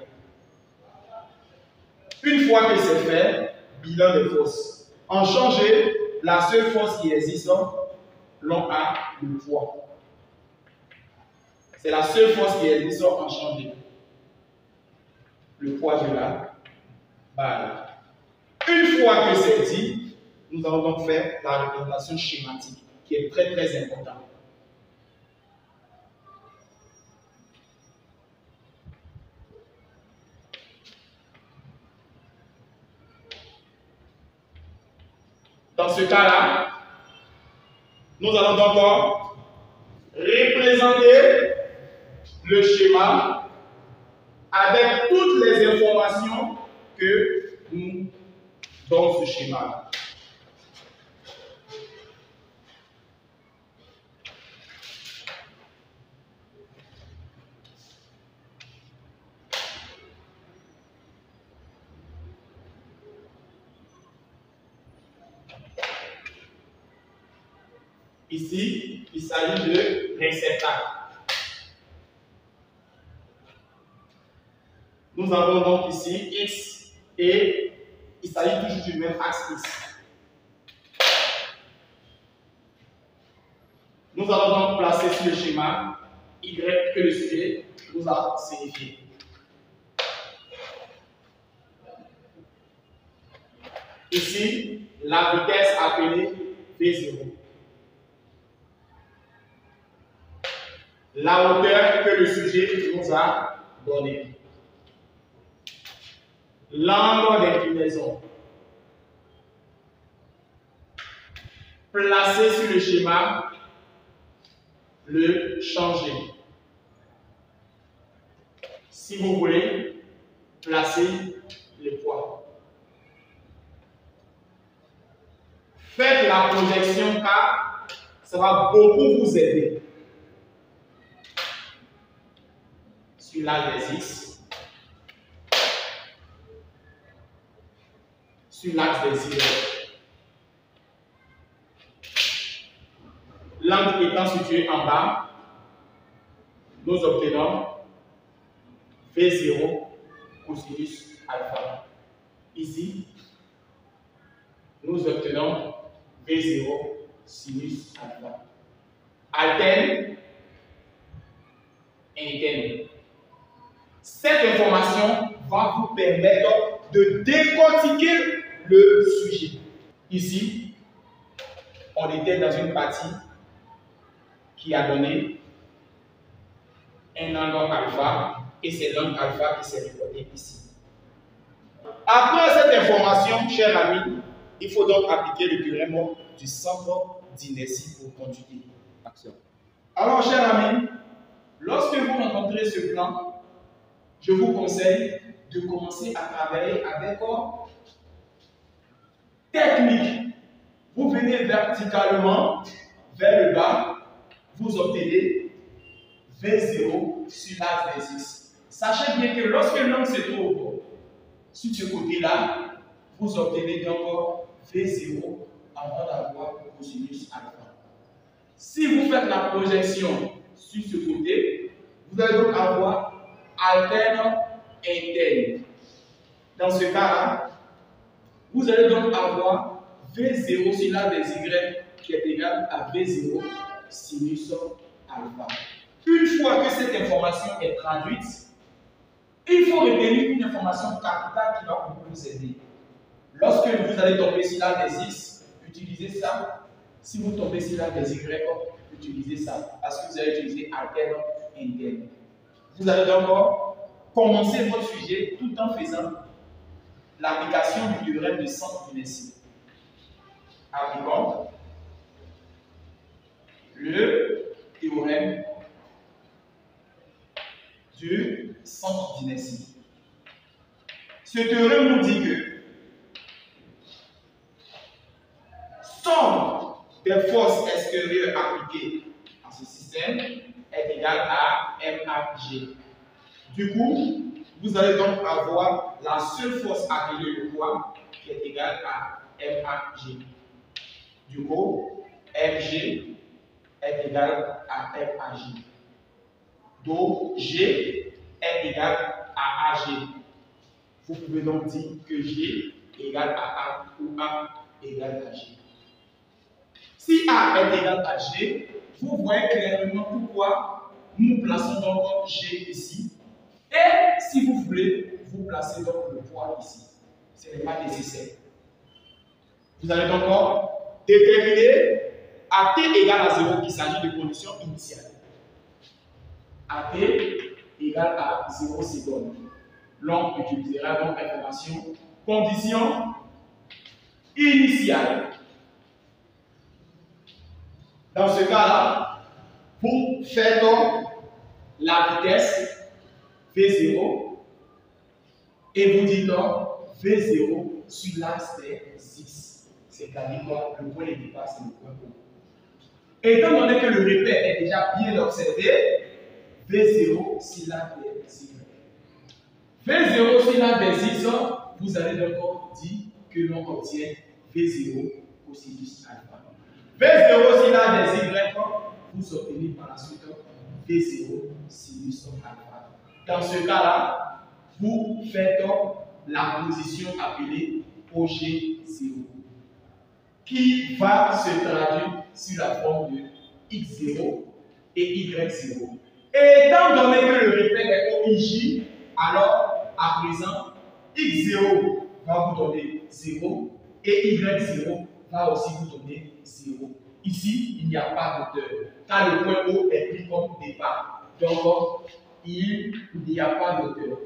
Une fois que c'est fait, bilan des forces. En changer, la seule force qui existe, l'on a le poids. C'est la seule force qui existe en changer. Le poids de la balle. Une fois que c'est dit, nous allons donc faire la représentation schématique, qui est très très importante. Dans ce cas-là, nous allons donc représenter le schéma avec toutes les informations que nous donnons ce schéma. Ici, il s'agit de réceptacle. Nous avons donc ici X et il s'agit toujours du même axe X. Nous allons donc placer sur le schéma Y que le sujet nous a signifié. Ici, la vitesse appelée V0. La hauteur que le sujet nous a donnée. L'angle d'inclinaison. Placer sur le schéma, le changer. Si vous voulez, placer le poids. Faites la projection car ça va beaucoup vous aider. Sur l'axe des X, sur l'axe des Y. L'angle étant situé en bas, nous obtenons V0 cosinus alpha. Ici, nous obtenons V0 sinus alpha. Alterne, interne. Cette information va vous permettre de décortiquer le sujet. Ici, on était dans une partie qui a donné un angle alpha et c'est l'angle alpha qui s'est recordé ici. Après cette information, chers amis, il faut donc appliquer le théorème du centre d'inertie pour conjuguer l'action. Alors, chers amis, lorsque vous rencontrez ce plan, je vous conseille de commencer à travailler avec technique. Vous venez verticalement vers le bas, vous obtenez V0 sur l'axe des X. Sachez bien que lorsque l'angle se trouve sur ce côté-là, vous obtenez donc V0 avant d'avoir cosinus alpha. Si vous faites la projection sur ce côté, vous allez donc avoir alterne interne. Dans ce cas-là, vous allez donc avoir V0 sur l'axe des Y qui est égal à V0 sinus alpha. Une fois que cette information est traduite, il faut retenir une information capitale qui va beaucoup vous aider. Lorsque vous allez tomber sur l'axe des X, utilisez ça. Si vous tombez sur l'axe des Y, utilisez ça. Parce que vous allez utiliser alterne interne. Vous allez donc commencer votre sujet tout en faisant l'application du théorème de centre d'inertie. Appliquons le théorème du centre d'inertie. Ce théorème nous dit que somme des forces extérieures appliquées à ce système est égale à MAG. Du coup, vous allez donc avoir la seule force appelée le poids qui est égale à MAG. Du coup, MG est égal à MAG. Donc, G est égal à AG. Vous pouvez donc dire que G égale à A ou A égale à G. Si A est égal à G, vous voyez clairement pourquoi nous plaçons donc G ici. Et si vous voulez, vous placez donc le poids ici. Ce n'est pas nécessaire. Vous allez donc déterminer à t égale à 0 qu'il s'agit de condition initiale. À t égale à 0 secondes. L'on utilisera donc l'information condition initiale. Dans ce cas-là, vous faites la vitesse V0 et vous dites donc V0 sur l'axe des X. C'est-à-dire quoi? Le point de départ, c'est le point O. Étant donné que le repère est déjà bien observé, V0 sur l'axe des Y. V0 sur l'axe des X, vous allez donc dire que l'on obtient V0 cosinus alpha. V0 sur l'axe des Y, vous obtenez par la suite V0 sinus alpha. Dans ce cas-là, vous faites la position appelée OG0 qui va se traduire sur la forme de X0 et Y0. Et étant donné que le repère est OIJ, alors à présent X0 va vous donner 0 et Y0 va aussi vous donner 0. Ici, il n'y a pas d'auteur, car le point O est pris comme départ. Donc, il n'y a pas d'auteur.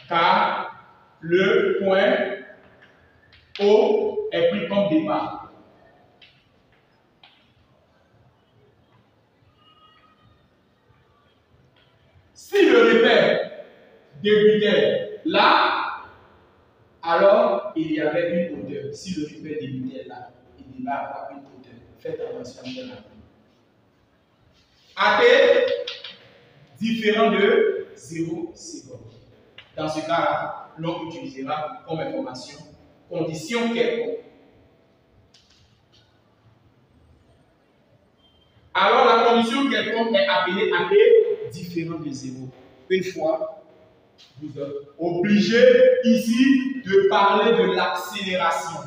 Car le point O est pris comme départ. Si le repère débutait là, alors il y avait une hauteur. Si le repère débutait là, il va avoir une hauteur. Faites attention à la AT différent de 0 secondes. Dans ce cas-là, l'on utilisera comme information condition quelconque. Alors la condition quelconque est appelée AT différent de 0. Une fois, vous êtes obligé ici de parler de l'accélération.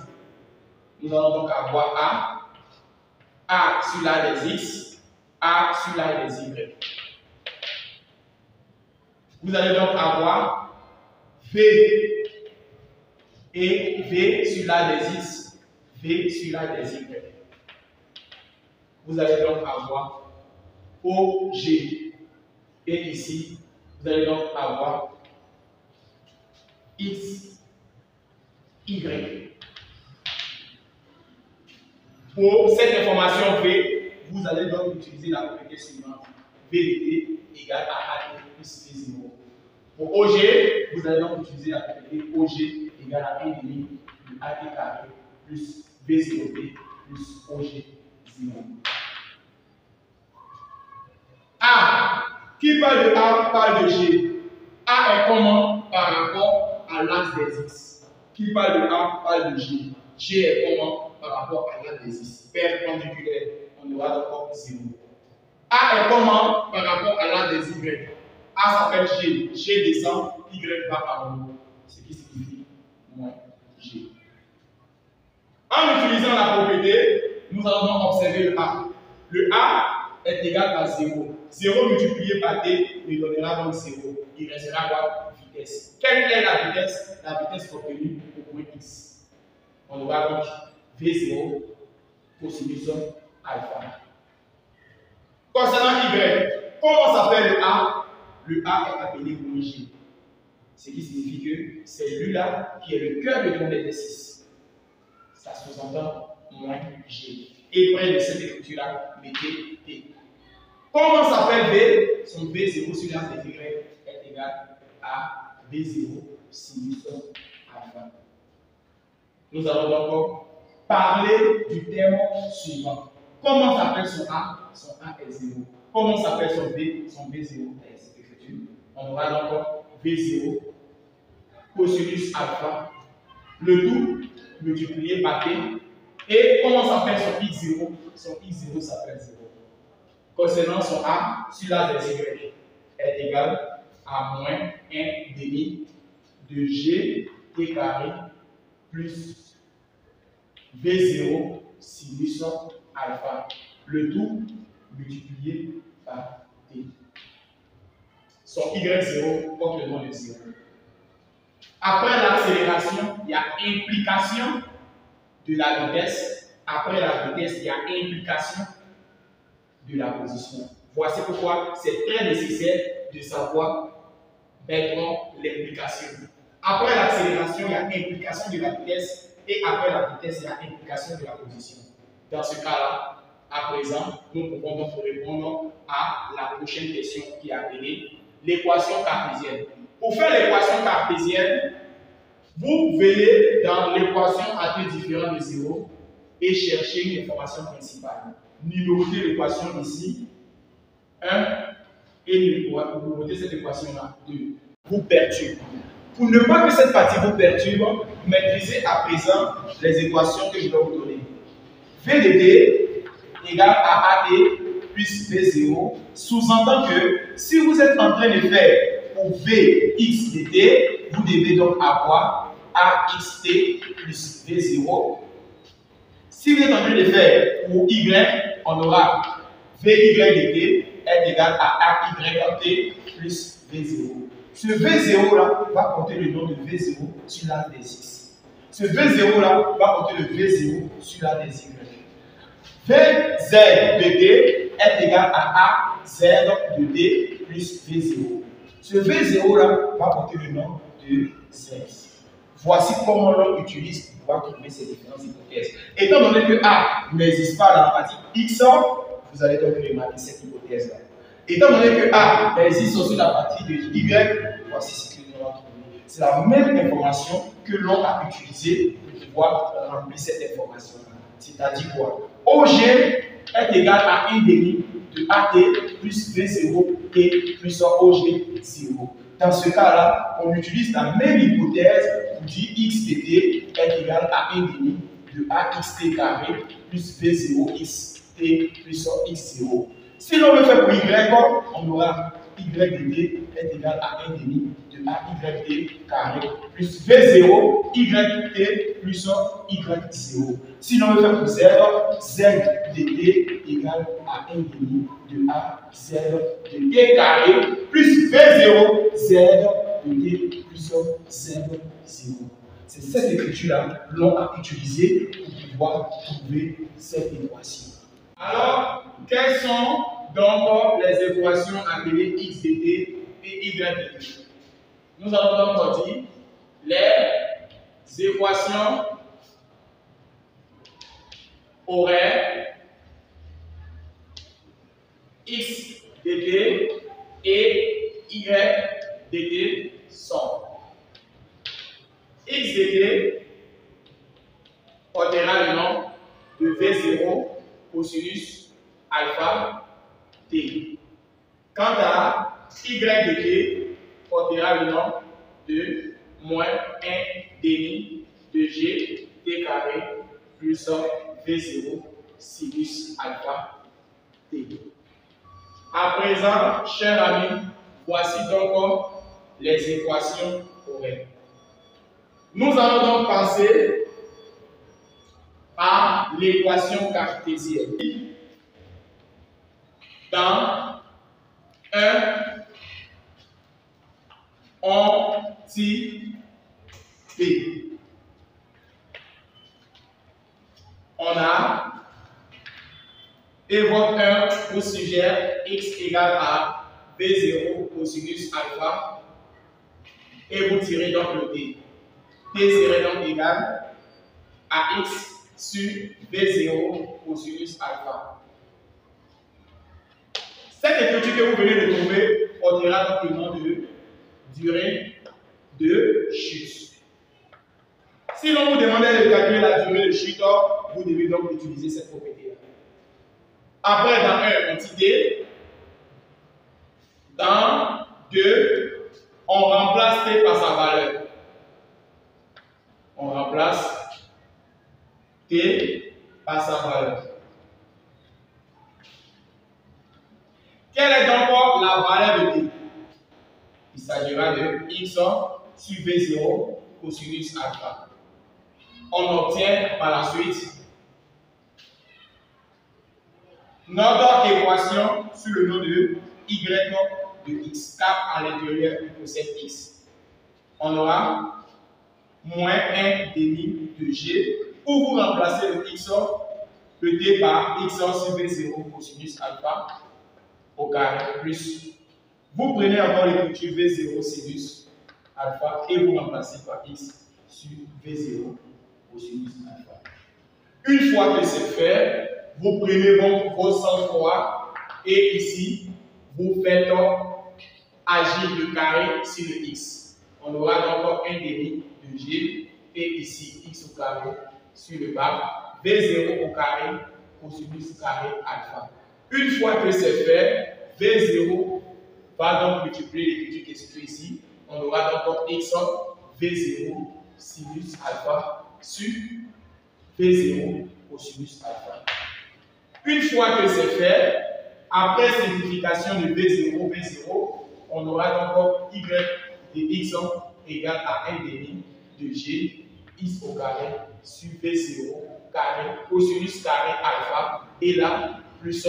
Nous allons donc avoir A sur l'axe des X, A sur l'axe des Y. Vous allez donc avoir V et V sur l'axe des X, V sur l'axe des Y. Vous allez donc avoir OG. Et ici, vous allez donc avoir X, Y. Pour cette information V, vous allez donc utiliser la propriété suivante. VT égale à AT plus V0. Pour OG, vous allez donc utiliser la propriété OG égale à 1,5 de AT carré plus V0T plus OG 0. A, qui parle de A parle de G. A est comment par rapport à l'axe des X. Qui parle de A parle de G. G est comment par rapport à l'axe des X. Perpendiculaire, on aura d'abord 0. A est comment par rapport à l'axe des Y. A s'appelle G. G descend, Y va par haut. Ce qui signifie moins G. En utilisant la propriété, nous allons donc observer le A. Le A est égal à 0. 0 multiplié par t nous donnera donc 0. Il restera quoi? Vitesse. Quelle est la vitesse? La vitesse obtenue au point x. On aura donc V0 cosinus alpha. Concernant y, comment s'appelle le A? Le A est appelé moins G. Ce qui signifie que c'est lui-là qui est le cœur de ton exercice. Ça sous-entend moins G. Et près de cette écriture-là, mettez T. Comment s'appelle V? Son V0 sur l'axe des Y est égal à V0 sinus alpha. Nous allons donc parler du terme suivant. Comment s'appelle son A? Son A est 0. Comment s'appelle son B? Son B0 est effectué. On aura donc V0 cosinus alpha, le tout multiplié par T. Et comment s'appelle son X0? Son X0 s'appelle 0. Concernant son A sur l'axe des Y est égal à moins 1 demi de G T carré plus V0 sinus alpha, le tout multiplié par T. Son Y0 porte le nom de 0. Après l'accélération, il y a implication de la vitesse. Après la vitesse, il y a implication de la position. Voici pourquoi c'est très nécessaire de savoir maintenant l'implication. Après l'accélération, il y a implication de la vitesse et après la vitesse, il y a implication de la position. Dans ce cas-là, à présent, nous pouvons donc répondre à la prochaine question qui est appelée l'équation cartésienne. Pour faire l'équation cartésienne, vous venez dans l'équation à t différent de 0 et cherchez une information principale. Numérotez l'équation ici, 1, et numérotez cette équation-là, 2. Vous perturbe. Pour ne pas que cette partie vous perturbe, maîtrisez à présent les équations que je vais vous donner. V de t égale à AT plus V0 sous-entend que si vous êtes en train de faire pour Vx de t, vous devez donc avoir AXT plus V0. Si vous êtes en train de faire pour Y, on aura Vy de t est égal à AYT plus V0. Ce V0 là va porter le nom de V0 sur l'axe des X. Ce V0 là va porter le V0 sur l'axe des Y. Vz de t est égal à AZ de t plus V0. Ce V0 là va porter le nom de Z. Voici comment l'on utilise pour pouvoir trouver ces différentes hypothèses. Étant donné que A n'existe pas dans la partie X, vous allez donc remarquer cette hypothèse-là. Étant donné que A existe sur la partie de Y, voici ce que nous allons trouver. C'est la même information que l'on a utilisée pour pouvoir remplir cette information-là. C'est-à-dire quoi? OG est égal à 1 demi de AT plus V0 et plus OG 0. Dans ce cas-là, on utilise la même hypothèse pour dire X de t est égal à 1 demi de AXT carré plus V0 XT plus X0. Si l'on le fait pour Y, on aura Y de t est égal à 1 demi de AYT carré plus V0 YT plus Y0. Si l'on le fait pour Z, Z de t égale à 1 demi de AZ de t carré plus V0 Z de t plus Z0. C'est cette écriture-là que l'on a utilisée pour pouvoir trouver cette équation. Alors, quelles sont donc les équations appelées X de t et Y de t? Nous allons donc dire les équations horaires X de t et Y de t sont X de t portera le nom de V0 cosinus alpha t. Quant à Y de t portera le nom de moins 1 demi de G t carré plus V0 sinus alpha t. À présent, chers amis, voici donc les équations horaires. Nous allons donc passer à l'équation cartésienne. Dans un anti-P, on a évoque 1 vous suggère x égale à V0 cosinus alpha et vous tirez donc le t. T serait donc égal à x sur V0 cosinus alpha. Cette écriture que vous venez de trouver portera donc le nom de durée de chute. Si l'on vous demandait de calculer la durée de chute, vous devez donc utiliser cette propriété-là. Après, dans 1, quantité. Dans 2, on remplace T par sa valeur. On remplace T par sa valeur. Quelle est donc la valeur de T? Il s'agira de X sur V0 cosinus alpha. On obtient par la suite notre équation sur le nom de Y de X, car à l'intérieur il possède X. On aura moins 1 demi de G, où vous remplacez le X, le T par X sur V0 cosinus alpha au carré plus. Vous prenez encore l'écriture V0 sinus alpha et vous remplacez par X sur V0 cosinus alpha. Une fois que c'est fait, vous prenez donc vos 100 fois et ici, vous faites agir le carré sur le X. On aura donc 1 demi de G et ici X au carré sur le bas, V0 au carré cosinus carré alpha. Une fois que c'est fait, V0 va donc multiplier l'écriture qui est située ici. On aura donc X V0 sinus alpha sur V0 cosinus alpha. Une fois que c'est fait, après simplification de V0, on aura donc Y de X égale à 1 demi de G X au carré sur V0 carré cosinus carré alpha et là plus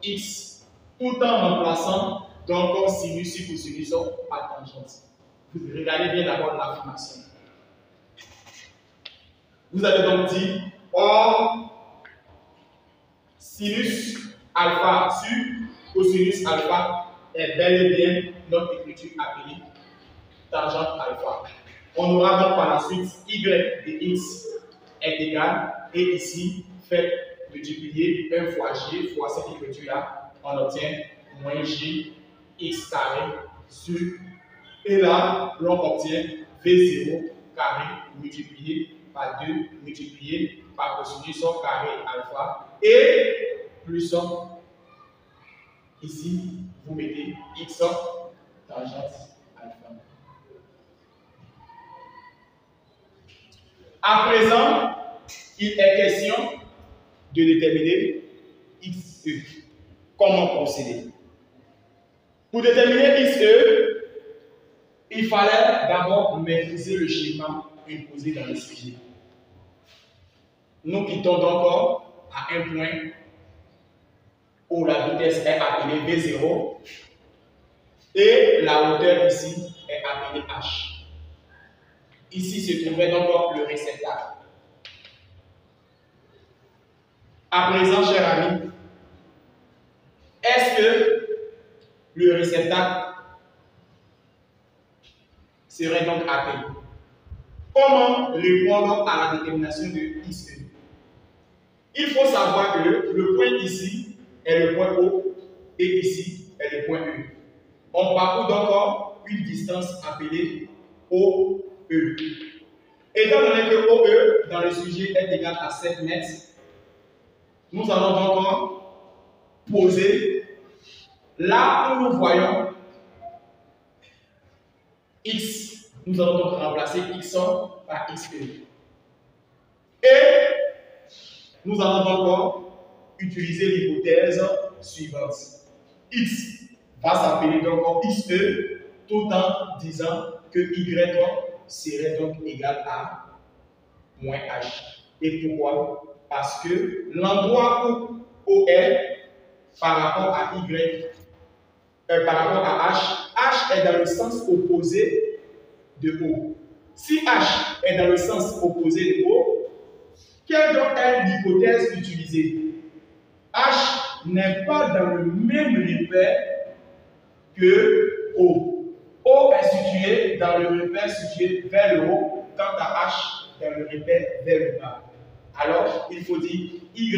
X tout en remplaçant donc sinus sur cosinus par tangente. Vous regardez bien d'abord l'affirmation. Vous avez donc dit or sinus alpha sur cosinus alpha est bel et bien notre écriture appelée tangente alpha. On aura donc par la suite y de x est égal et ici fait multiplier 1 fois g fois cette écriture là, on obtient moins g x carré sur et là l'on obtient v0 carré multiplié par 2 multiplié par cosinus carré alpha et plus ici vous mettez x tangente alpha. À présent, il est question de déterminer XE. Comment procéder? Pour déterminer XE, il fallait d'abord maîtriser le schéma imposé dans le sujet. Nous quittons donc à un point où la vitesse est appelée V0 et la hauteur ici est appelée H. Ici se trouvait donc le réceptacle. À présent, chers amis, est-ce que le réceptacle serait donc atteint? Comment répondre à la détermination de XE? Il faut savoir que le point ici est le point O et ici est le point E. On parcourt donc une distance appelée OE. Étant donné que OE dans le sujet est égal à 7 mètres, nous allons donc poser là où nous voyons X. Nous allons donc remplacer X par XE. Et nous allons donc utiliser l'hypothèse suivante. X va s'appeler donc XE tout en disant que Y serait donc égal à moins H. Et pourquoi? Parce que l'endroit où O est par rapport à Y, par rapport à H, H est dans le sens opposé de O. Si H est dans le sens opposé de O, quelle donc est l'hypothèse utilisée? H n'est pas dans le même repère que O. O est situé dans le repère situé vers le haut, quant à H dans le repère vers le bas. Alors, il faut dire Y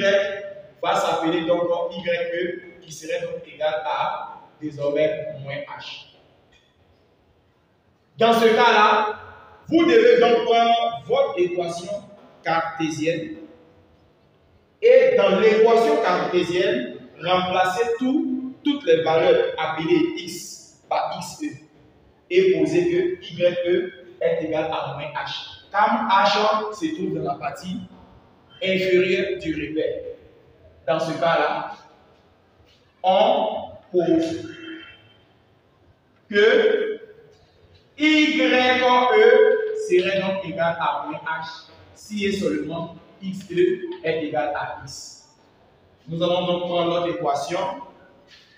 va s'appeler donc YE qui serait donc égal à désormais moins H. Dans ce cas-là, vous devez donc prendre votre équation cartésienne et dans l'équation cartésienne, remplacer toutes les valeurs appelées x par xe et poser que ye est égal à moins h. Comme h se trouve dans la partie inférieure du repère. Dans ce cas-là, on pose que YE serait donc égal à moins H si et seulement XE est égal à X. Nous allons donc prendre notre équation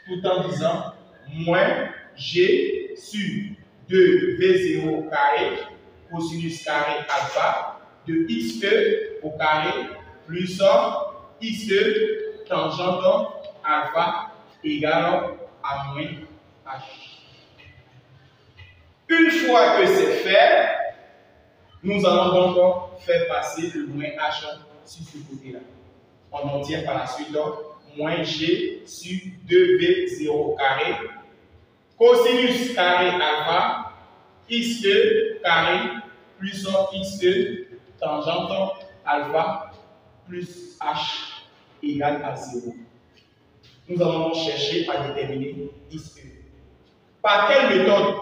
tout en disant moins G sur 2V0 carré cosinus carré alpha de XE au carré plus XE tangente alpha égale à moins H. Une fois que c'est fait, nous allons donc faire passer le moins H sur ce côté-là. On obtient par la suite donc moins G sur 2V0 carré cosinus carré alpha XE carré plus XE tangente alpha plus H égale à 0. Nous allons donc chercher à déterminer XE. Par quelle méthode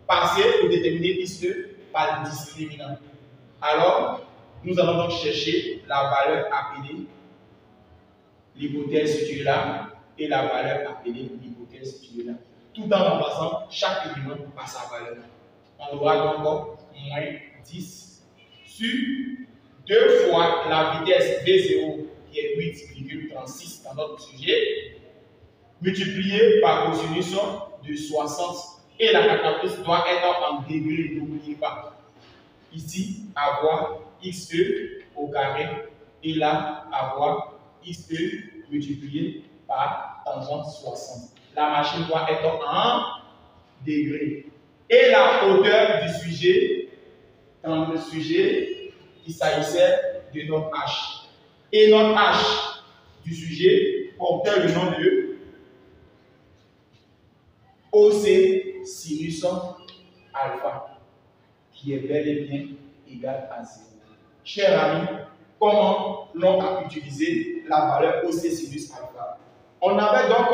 passer pour déterminer XE? Par le discriminant. Alors, nous allons donc chercher la valeur appelée l'hypothèse située là et la valeur appelée l'hypothèse située là. Tout en remplaçant chaque élément par sa valeur. On aura donc moins 10 sur 2 fois la vitesse V0 qui est 8,36 dans notre sujet, multiplié par cosinus de 60. Et la calculatrice doit être en degrés, n'oubliez pas. Ici, avoir XE au carré et là, avoir XE multiplié par tangente 60. La machine doit être en degrés. Et la hauteur du sujet, dans le sujet, il s'agissait de notre H. Et notre H du sujet portait le nom de OC sinus alpha, qui est bel et bien égal à 0. Chers amis, comment l'on a utilisé la valeur OC sinus alpha? On avait donc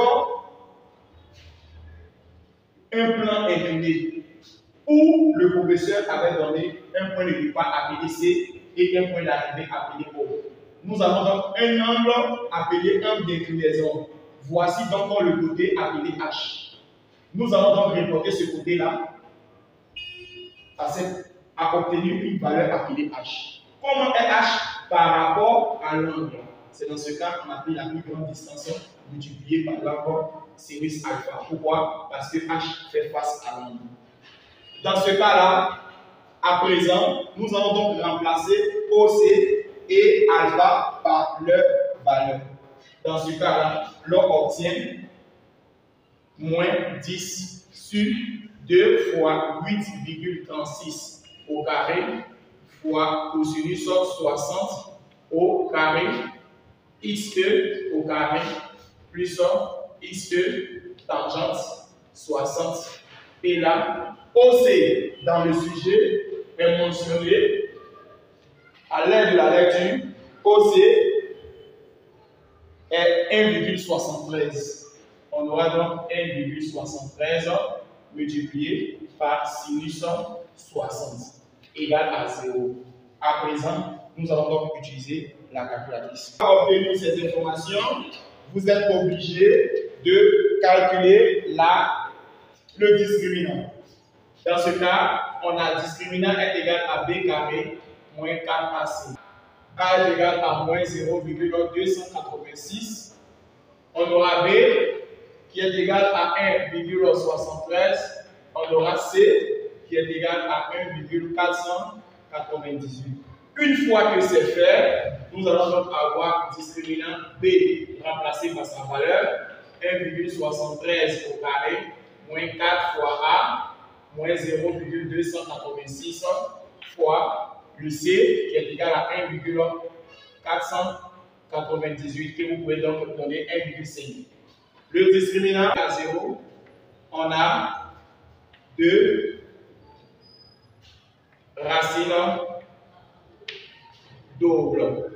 un plan incliné où le professeur avait donné un point de départ appelé C et un point d'arrivée appelé O. Nous avons donc un angle appelé angle d'inclinaison. Voici donc le côté appelé H. Nous allons donc reporter ce côté-là à obtenir une valeur appelée H. Comment est H par rapport à l'angle? C'est dans ce cas qu'on appelle la plus grande distance multipliée par l'angle sinus alpha. Pourquoi? Parce que H fait face à l'angle. Dans ce cas-là, à présent, nous allons donc remplacer OC et alpha par leur valeur. Dans ce cas-là, l'on obtient moins 10 sur 2 fois 8,36 au carré fois cosinus 60 au carré XE au carré plus XE tangente 60. Et là, OC dans le sujet est mentionné à l'aide de la lecture. OC est 1,73. On aura donc 1,73 multiplié par sinus 60 égale à 0. À présent, nous allons donc utiliser la calculatrice. Pour obtenir ces informations, vous êtes obligé de calculer le discriminant. Dans ce cas, on a discriminant est égal à B carré moins 4AC. A est égal à moins 0,286. On aura B qui est égal à 1,73. On aura C qui est égal à 1,498. Une fois que c'est fait, nous allons donc avoir discriminant B remplacé par sa valeur 1,73 au carré moins 4 fois A moins 0,286 fois le C qui est égal à 1,498 que vous pouvez donc donner 1,5. Le discriminant à 0, on a 2 racines doubles.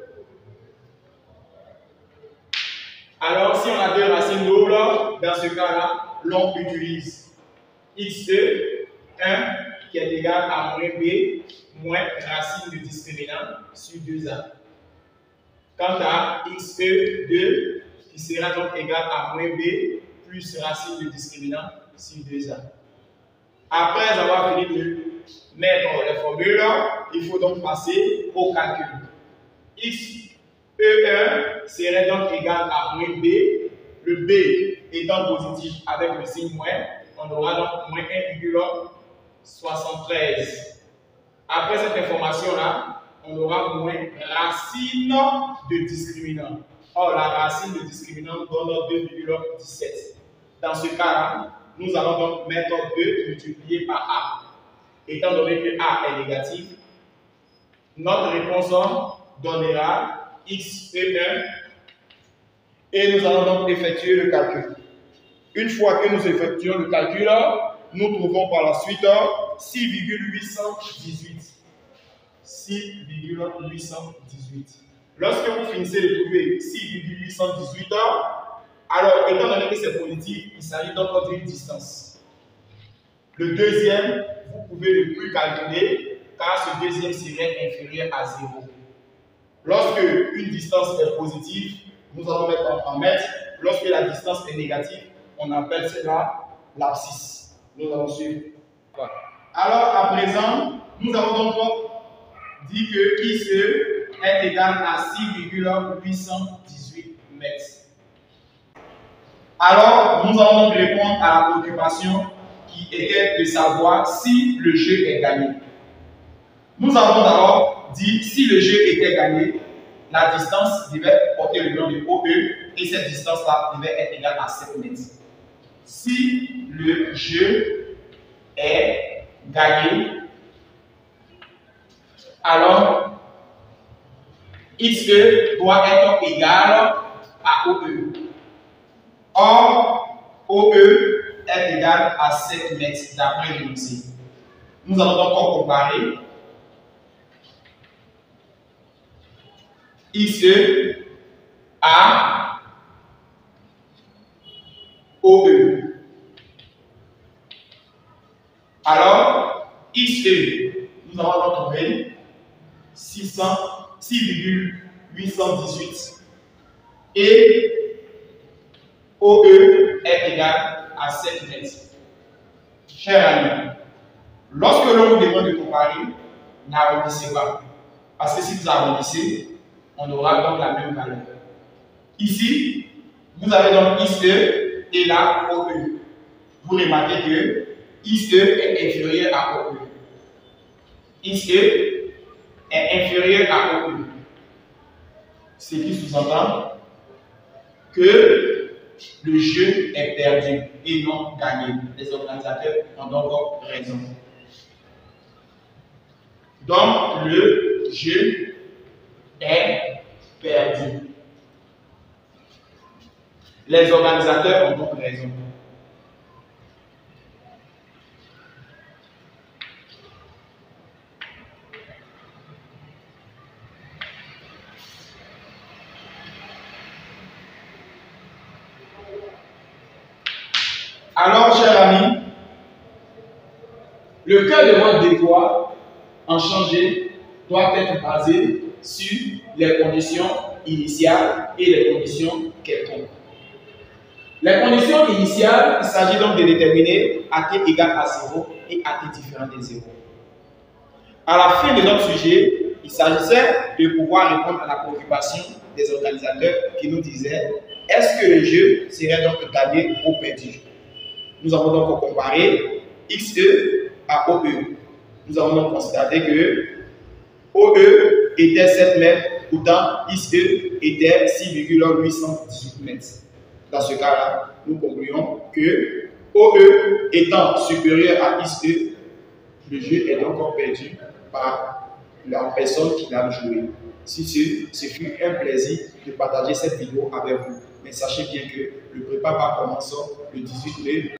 Alors, si on a 2 racines doubles, dans ce cas-là, l'on utilise xe, 1 qui est égal à moins b, moins racine du discriminant sur 2a. Quant à xe2, qui sera donc égal à moins b plus racine du discriminant sur 2a. Après avoir fini de mettre les formules, il faut donc passer au calcul. xe1 serait donc égal à moins b, le b étant positif avec le signe moins, on aura donc moins 1,73. Après cette information-là, on aura moins racine de discriminant. Or, la racine de discriminant donne 2,17. Dans ce cas-là, nous allons donc mettre 2 multiplié par A. Étant donné que A est négatif, notre réponse donnera xe1 et nous allons donc effectuer le calcul. Une fois que nous effectuons le calcul, nous trouvons par la suite 6,818. 6,818. Lorsque vous finissez de trouver 6,818, alors étant donné que c'est positif, il s'agit donc d'une distance. Le deuxième, vous pouvez ne plus calculer car ce deuxième serait inférieur à 0. Lorsque une distance est positive, nous allons mettre en mètres. Lorsque la distance est négative, on appelle cela l'abscisse. Nous allons suivre. Alors, à présent, nous avons donc dit que ICE est égal à 6,818 mètres. Alors, nous allons donc répondre à la préoccupation qui était de savoir si le jeu est gagné. Nous avons d'abord dit si le jeu était gagné, la distance devait porter le nom de OE et cette distance-là devait être égale à 7 mètres. Si le jeu est gagné, alors XE doit être égal à OE. Or, OE est égal à 7 mètres d'après l'énoncé. Nous allons donc comparer XE à OE. Alors, XE, nous allons donc trouver 6,818 et OE est égal à 7 mètres. Chers amis, lorsque l'on vous demande de comparer, n'arrondissez pas. Parce que si vous arrondissez, on aura donc la même valeur. Ici, vous avez donc XE et là OE. Vous remarquez que XE est inférieur à OE. XE est inférieur à OE. Ce qui sous-entend que le jeu est perdu et non gagné. Les organisateurs ont donc raison. Donc, le jeu est perdu. Les organisateurs ont donc raison. Alors, chers amis, le cœur de votre devoir en changer doit être basé sur les conditions initiales et les conditions quelconques. Les conditions initiales, il s'agit donc de déterminer AT égale à 0 et AT différent de 0. À la fin de notre sujet, il s'agissait de pouvoir répondre à la préoccupation des organisateurs qui nous disaient est-ce que le jeu serait donc gagné ou perdu? Nous avons donc comparé XE à OE. Nous avons donc constaté que OE était 7 mètres, pourtant XE était 6,818 mètres. Dans ce cas-là, nous concluons que OE étant supérieur à XE, le jeu est donc perdu par la personne qui l'a joué. Si ce fut un plaisir de partager cette vidéo avec vous. mais sachez bien que le prépare commence le 18 mai.